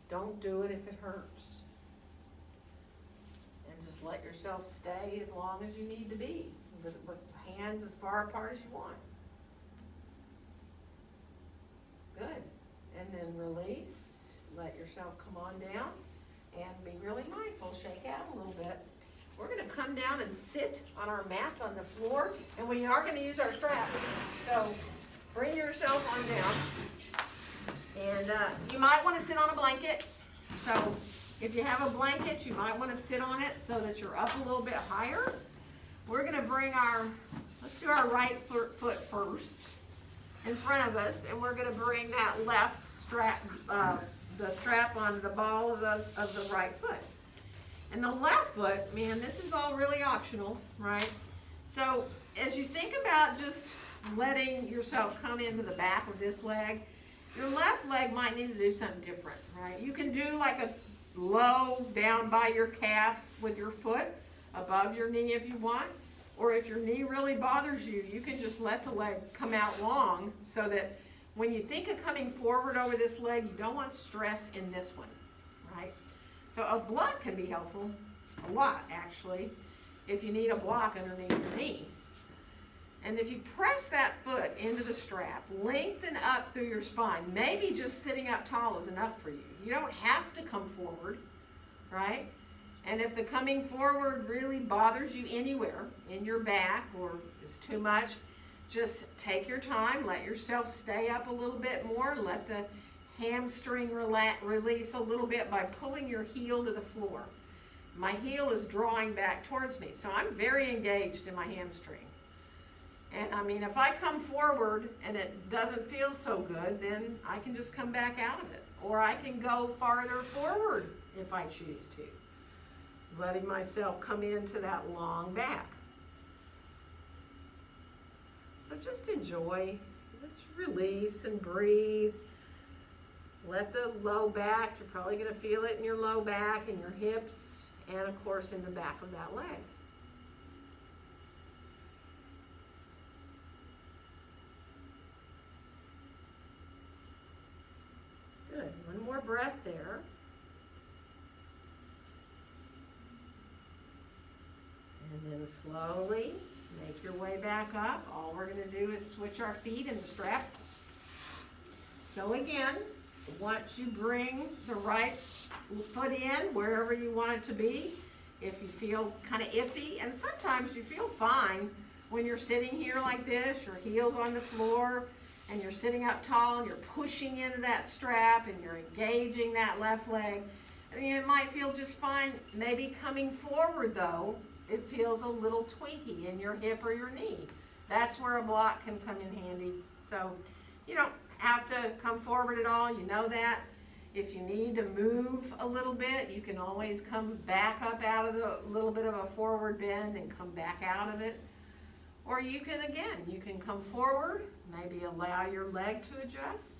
Don't do it if it hurts. And just let yourself stay as long as you need to be, with hands as far apart as you want. Good. And then release. Let yourself come on down and be really mindful. Shake out a little bit. We're going to come down and sit on our mats on the floor, and we are going to use our strap. So bring yourself on down. And you might want to sit on a blanket. So if you have a blanket, you might want to sit on it so that you're up a little bit higher. We're going to bring let's do our right foot first in front of us, and we're going to bring that left strap, the strap on the ball of the right foot. And the left foot, man, this is all really optional, right? So as you think about just letting yourself come into the back of this leg, your left leg might need to do something different, right? You can do like a low down by your calf with your foot above your knee if you want. Or if your knee really bothers you, you can just let the leg come out long so that when you think of coming forward over this leg, you don't want stress in this one, right? So a block can be helpful, a lot actually, if you need a block underneath your knee. And if you press that foot into the strap, lengthen up through your spine. Maybe just sitting up tall is enough for you. You don't have to come forward, right? And if the coming forward really bothers you anywhere, in your back or it's too much, just take your time, let yourself stay up a little bit more, let the hamstring release a little bit by pulling your heel to the floor. My heel is drawing back towards me, so I'm very engaged in my hamstring. And I mean, if I come forward and it doesn't feel so good, then I can just come back out of it. Or I can go farther forward if I choose to, letting myself come into that long back. So just enjoy, just release and breathe. Let the low back, you're probably going to feel it in your low back and your hips, and of course in the back of that leg. Good, one more breath there. And then slowly make your way back up. All we're going to do is switch our feet in the strap. So again, once you bring the right foot in, wherever you want it to be, if you feel kind of iffy, and sometimes you feel fine when you're sitting here like this, your heels on the floor, and you're sitting up tall, and you're pushing into that strap, and you're engaging that left leg. I mean, it might feel just fine. Maybe coming forward, though, it feels a little twinky in your hip or your knee. That's where a block can come in handy. So you don't have to come forward at all, you know that. If you need to move a little bit, you can always come back up out of the little bit of a forward bend and come back out of it. Or you can, again, you can come forward, maybe allow your leg to adjust,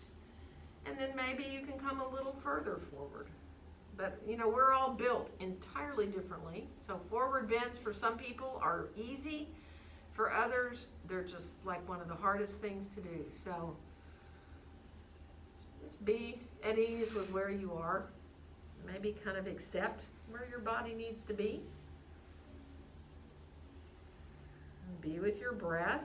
and then maybe you can come a little further forward. But, you know, we're all built entirely differently. So forward bends for some people are easy. For others, they're just like one of the hardest things to do. So just be at ease with where you are. Maybe kind of accept where your body needs to be. And be with your breath.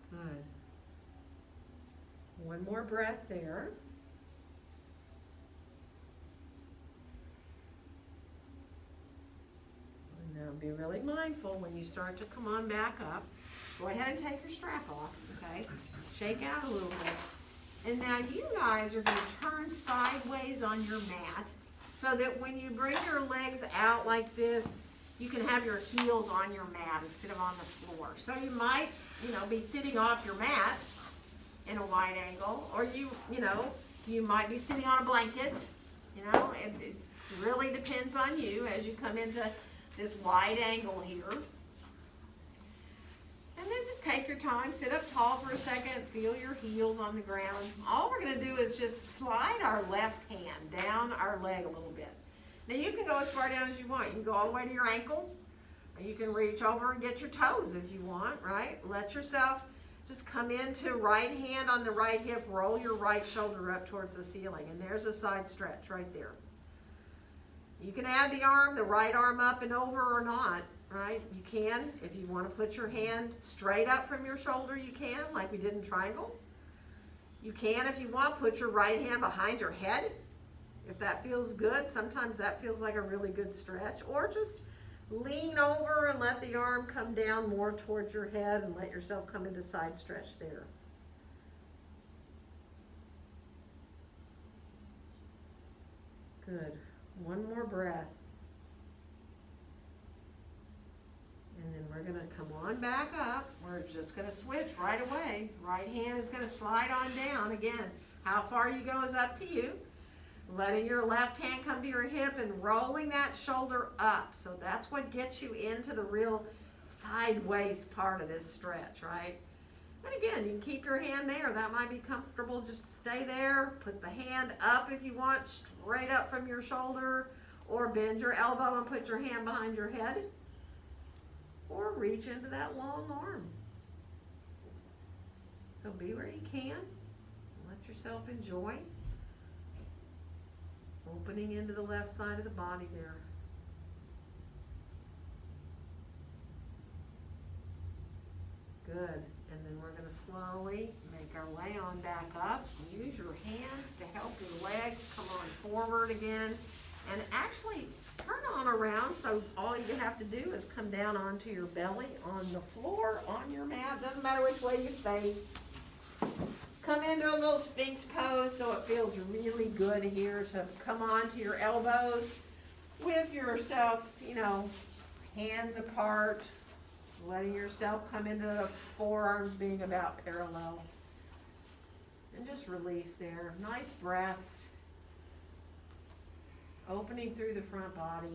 Good. One more breath there. And now be really mindful when you start to come on back up. Go ahead and take your strap off, okay? Shake out a little bit. And now you guys are going to turn sideways on your mat so that when you bring your legs out like this, you can have your heels on your mat instead of on the floor. So you might, be sitting off your mat in a wide angle, or you might be sitting on a blanket. It really depends on you as you come into this wide angle here. And then just take your time, sit up tall for a second, feel your heels on the ground. All we're going to do is just slide our left hand down our leg a little bit. Now you can go as far down as you want. You can go all the way to your ankle, or you can reach over and get your toes if you want, right? Let yourself just come into right hand on the right hip, roll your right shoulder up towards the ceiling, and there's a side stretch right there. You can add the right arm up and over or not, right? You can. If you want to put your hand straight up from your shoulder, you can, like we did in triangle. You can, if you want, put your right hand behind your head. If that feels good, sometimes that feels like a really good stretch. Or just lean over and let the arm come down more towards your head and let yourself come into side stretch there. Good. One more breath. And then we're going to come on back up. We're just going to switch right away. Right hand is going to slide on down. Again, how far you go is up to you. Letting your left hand come to your hip and rolling that shoulder up. So that's what gets you into the real sideways part of this stretch, right? And again, you can keep your hand there. That might be comfortable. Just stay there. Put the hand up if you want, straight up from your shoulder. Or bend your elbow and put your hand behind your head. Or reach into that long arm. So be where you can. Let yourself enjoy. Opening into the left side of the body there. Good. And then we're going to slowly make our way on back up. Use your hands to help your legs come on forward again. And actually turn on around, so all you have to do is come down onto your belly, on the floor, on your mat. Doesn't matter which way you face. Come into a little Sphinx pose so it feels really good here to come onto your elbows with yourself, hands apart, letting yourself come into the forearms being about parallel. And just release there. Nice breaths. Opening through the front body.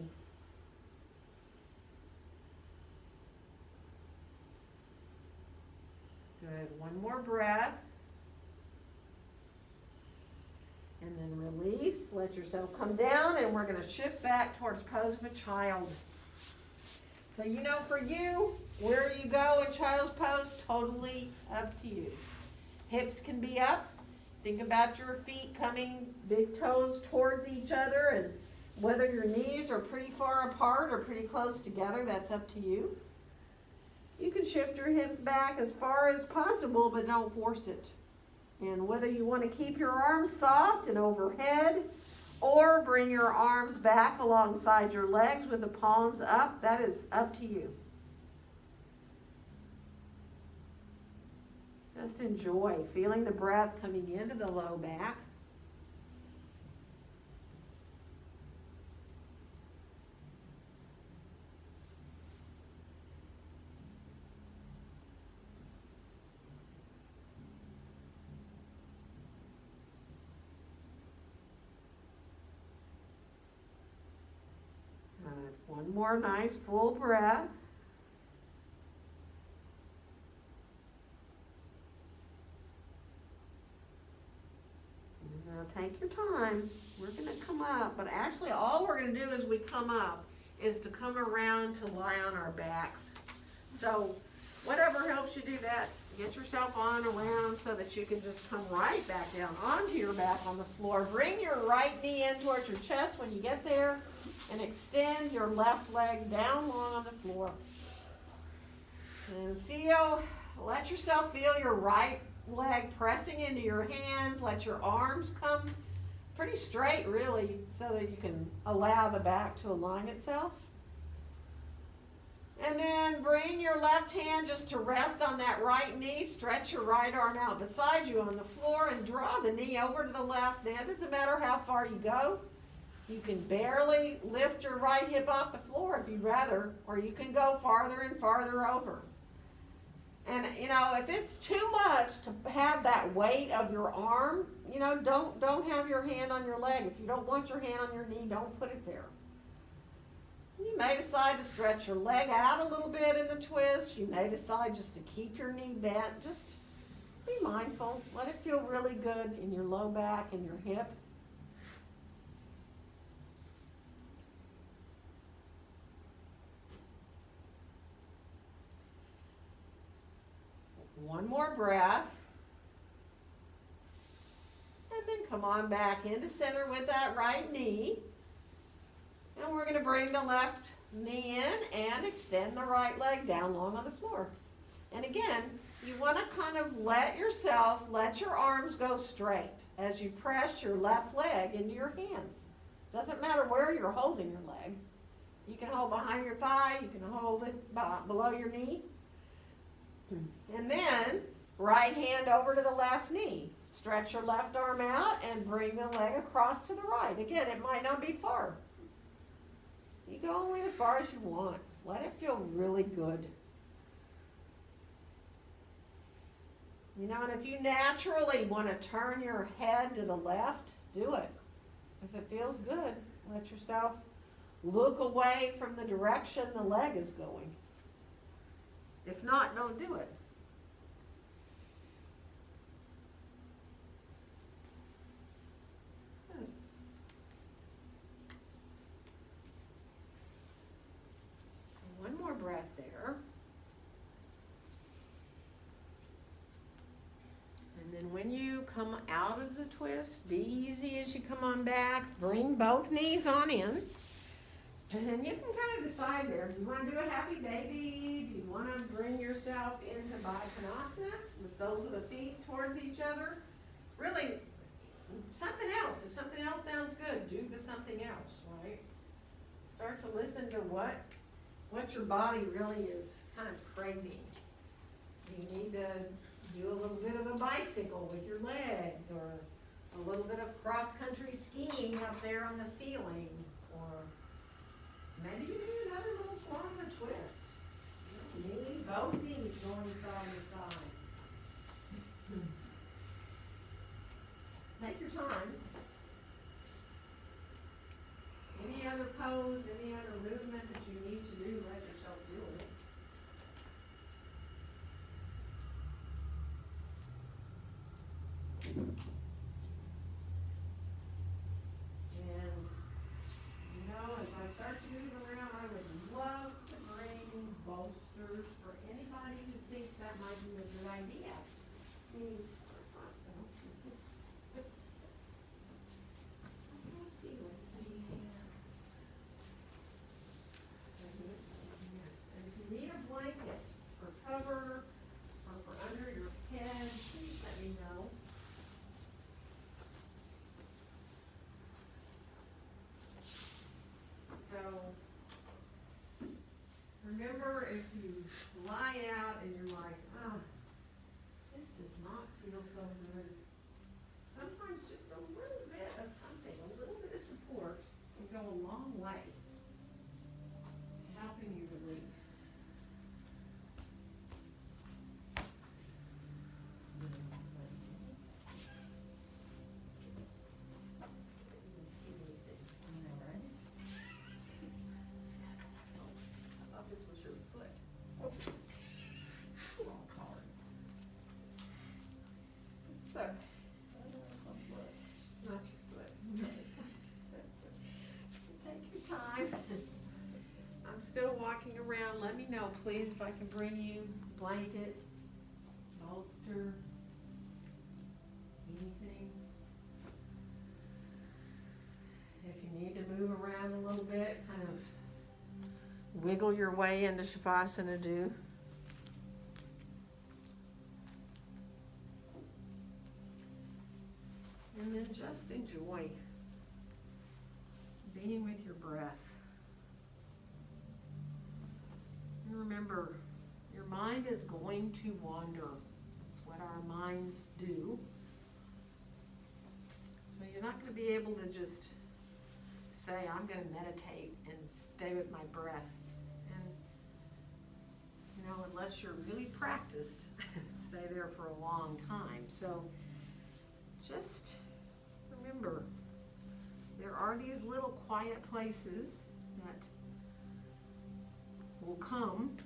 Good. One more breath. And then release. Let yourself come down, and we're going to shift back towards pose of a child. So for you, where you go in child's pose, totally up to you. Hips can be up. Think about your feet coming, big toes towards each other, and whether your knees are pretty far apart or pretty close together, that's up to you. You can shift your hips back as far as possible, but don't force it. And whether you want to keep your arms soft and overhead, or bring your arms back alongside your legs with the palms up, that is up to you. Just enjoy feeling the breath coming into the low back. One more nice full breath. Now take your time. We're going to come up, but actually all we're going to do as we come up is to come around to lie on our backs. So whatever helps you do that, get yourself on around so that you can just come right back down onto your back on the floor. Bring your right knee in towards your chest when you get there, and extend your left leg down long on the floor. And let yourself feel your right leg pressing into your hands. Let your arms come pretty straight, really, so that you can allow the back to align itself. And then bring your left hand just to rest on that right knee. Stretch your right arm out beside you on the floor and draw the knee over to the left. Now, it doesn't matter how far you go. You can barely lift your right hip off the floor if you'd rather, or you can go farther and farther over. And, if it's too much to have that weight of your arm, don't have your hand on your leg. If you don't want your hand on your knee, don't put it there. You may decide to stretch your leg out a little bit in the twist. You may decide just to keep your knee bent. Just be mindful. Let it feel really good in your low back and your hip. One more breath. And then come on back into center with that right knee. And we're going to bring the left knee in and extend the right leg down long on the floor. And again, you want to kind of let your arms go straight as you press your left leg into your hands. Doesn't matter where you're holding your leg. You can hold behind your thigh, you can hold it below your knee. And then, right hand over to the left knee. Stretch your left arm out and bring the leg across to the right. Again, it might not be far. You go only as far as you want. Let it feel really good. You know, and if you naturally want to turn your head to the left, do it. If it feels good, let yourself look away from the direction the leg is going. If not, don't do it. So one more breath there. And then when you come out of the twist, be easy as you come on back. Bring both knees on in. And you can kind of decide there. Do you want to do a happy baby? Do you want to bring yourself into Baddha with the soles of the feet towards each other? Really, something else. If something else sounds good, do the something else, right? Start to listen to what your body really is kind of craving. Do you need to do a little bit of a bicycle with your legs, or a little bit of cross-country skiing up there on the ceiling, or maybe you do another little form of a twist. Both knees going side to side. Take your time. Any other pose, any other movement that you need to do, let yourself do it. And, you know, as I start to move around, I would love to bring bolsters for anybody who thinks that might be a good idea. If you need a blanket for cover or for under your head, please let me know. So, remember, if you lie out and you're like, this does not feel so good, sometimes just a little bit of something, a little bit of support can go a long way to helping you release. Still walking around, let me know, please, if I can bring you a blanket, bolster, anything. If you need to move around a little bit, kind of wiggle your way into Shavasana, do. And then just enjoy being with your breath. Remember, your mind is going to wander. That's what our minds do. So you're not going to be able to just say, I'm going to meditate and stay with my breath. And, you know, unless you're really practiced, stay there for a long time. So just remember, there are these little quiet places that will come.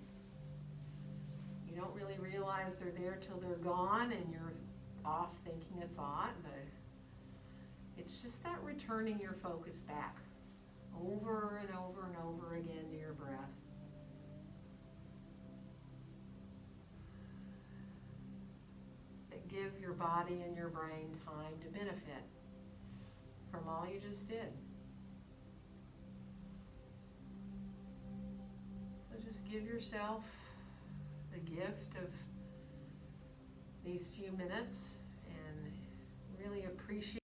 You don't really realize they're there till they're gone and you're off thinking a thought. But it's just that returning your focus back over and over and over again to your breath. That give your body and your brain time to benefit from all you just did. Just give yourself the gift of these few minutes and really appreciate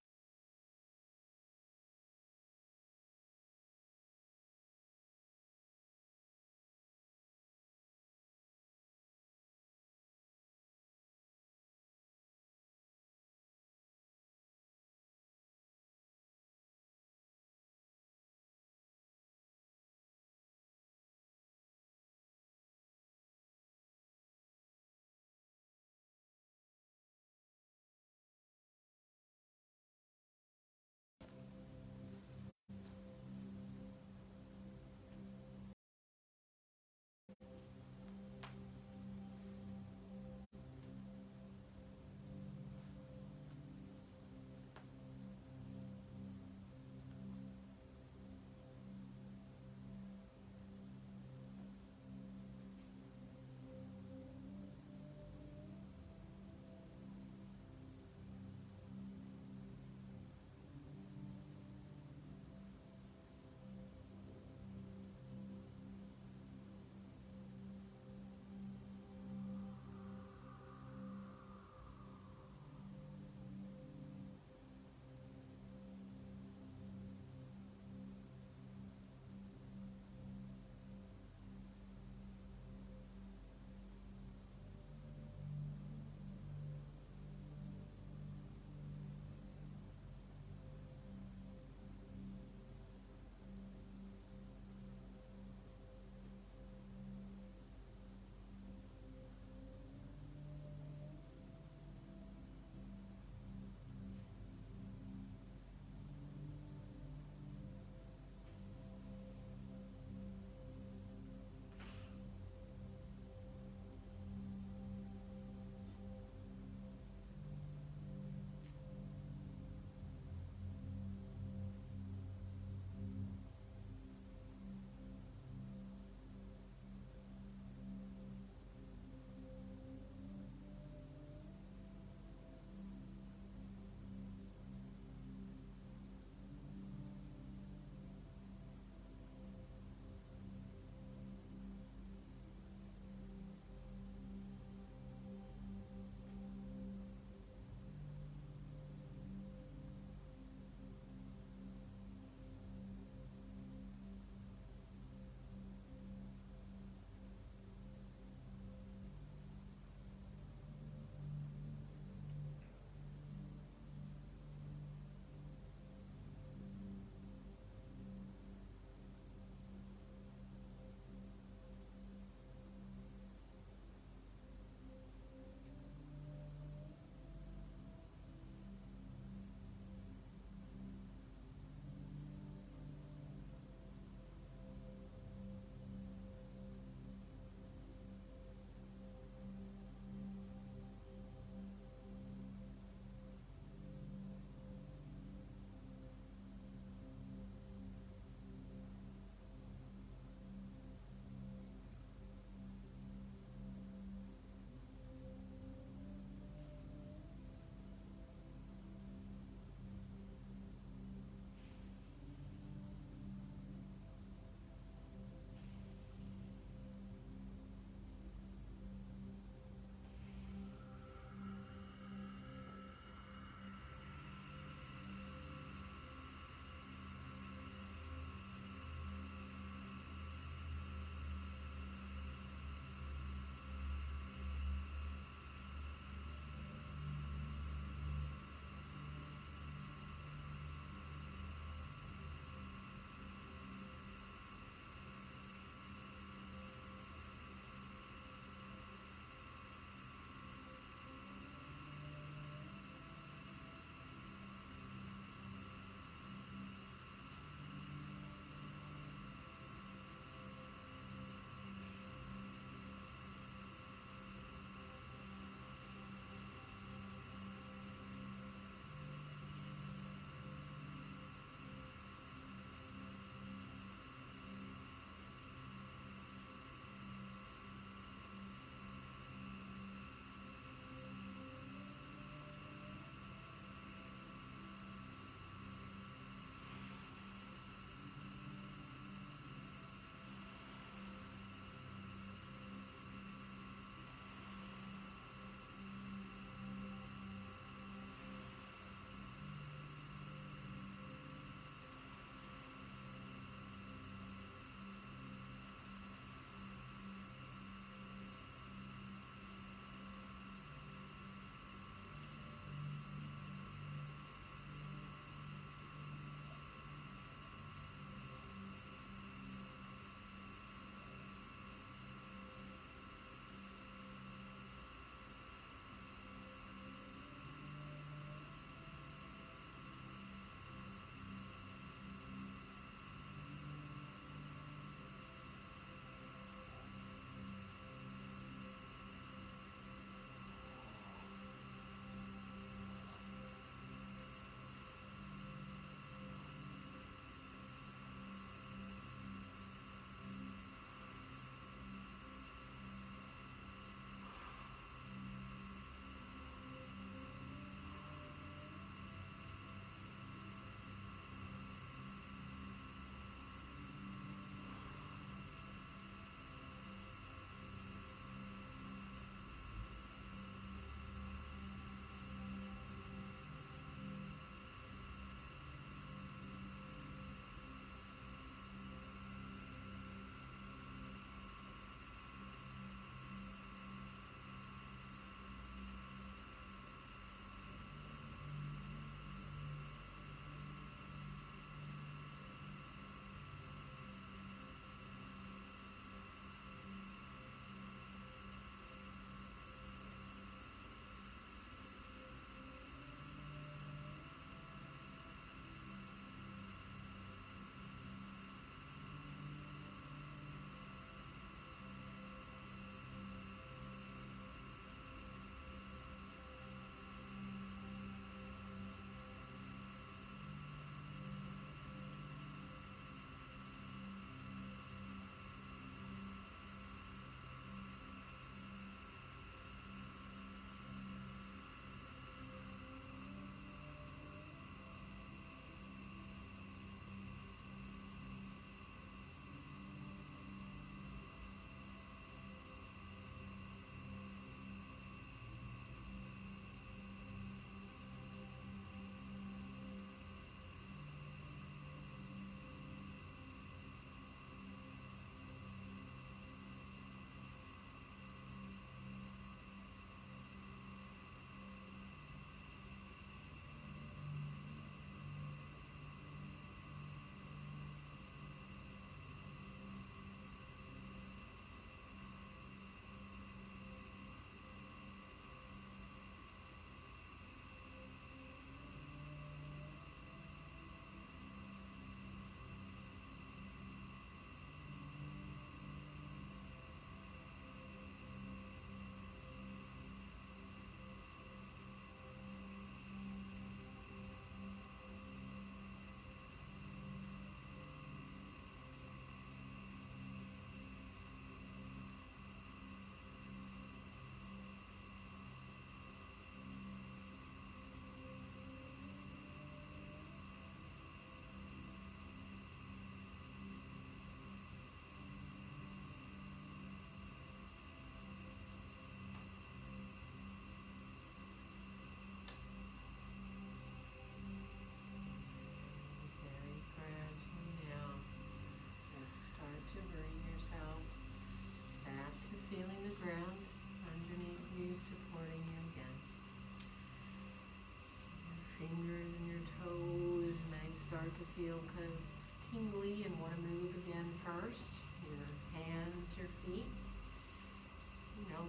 to feel kind of tingly and want to move again first, your hands, your feet.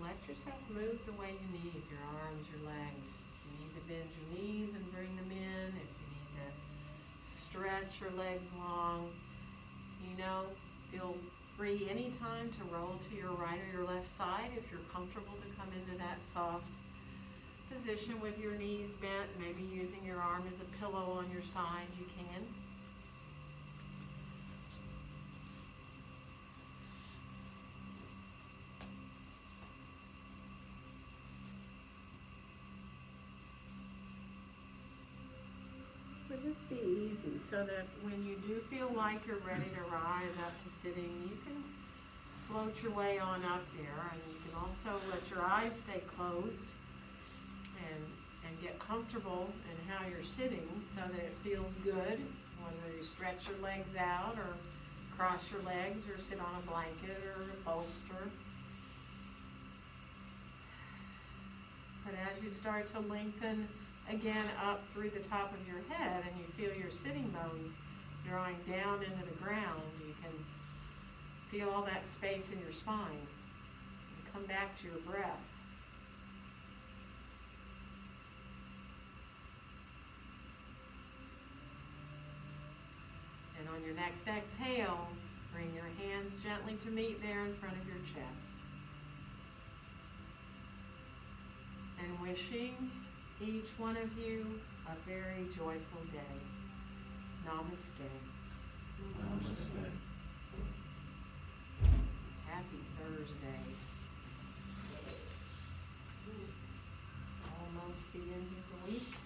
Let yourself move the way you need, your arms, your legs. If you need to bend your knees and bring them in, if you need to stretch your legs long, feel free anytime to roll to your right or your left side. If you're comfortable to come into that soft position with your knees bent, maybe using your arm as a pillow on your side, you can. But just be easy so that when you do feel like you're ready to rise up to sitting, you can float your way on up there, and you can also let your eyes stay closed and get comfortable in how you're sitting so that it feels good, whether you stretch your legs out or cross your legs or sit on a blanket or a bolster. But as you start to lengthen again up through the top of your head and you feel your sitting bones drawing down into the ground, you can feel all that space in your spine and come back to your breath. And on your next exhale, bring your hands gently to meet there in front of your chest. And wishing each one of you a very joyful day. Namaste. Namaste. Happy Thursday. Almost the end of the week.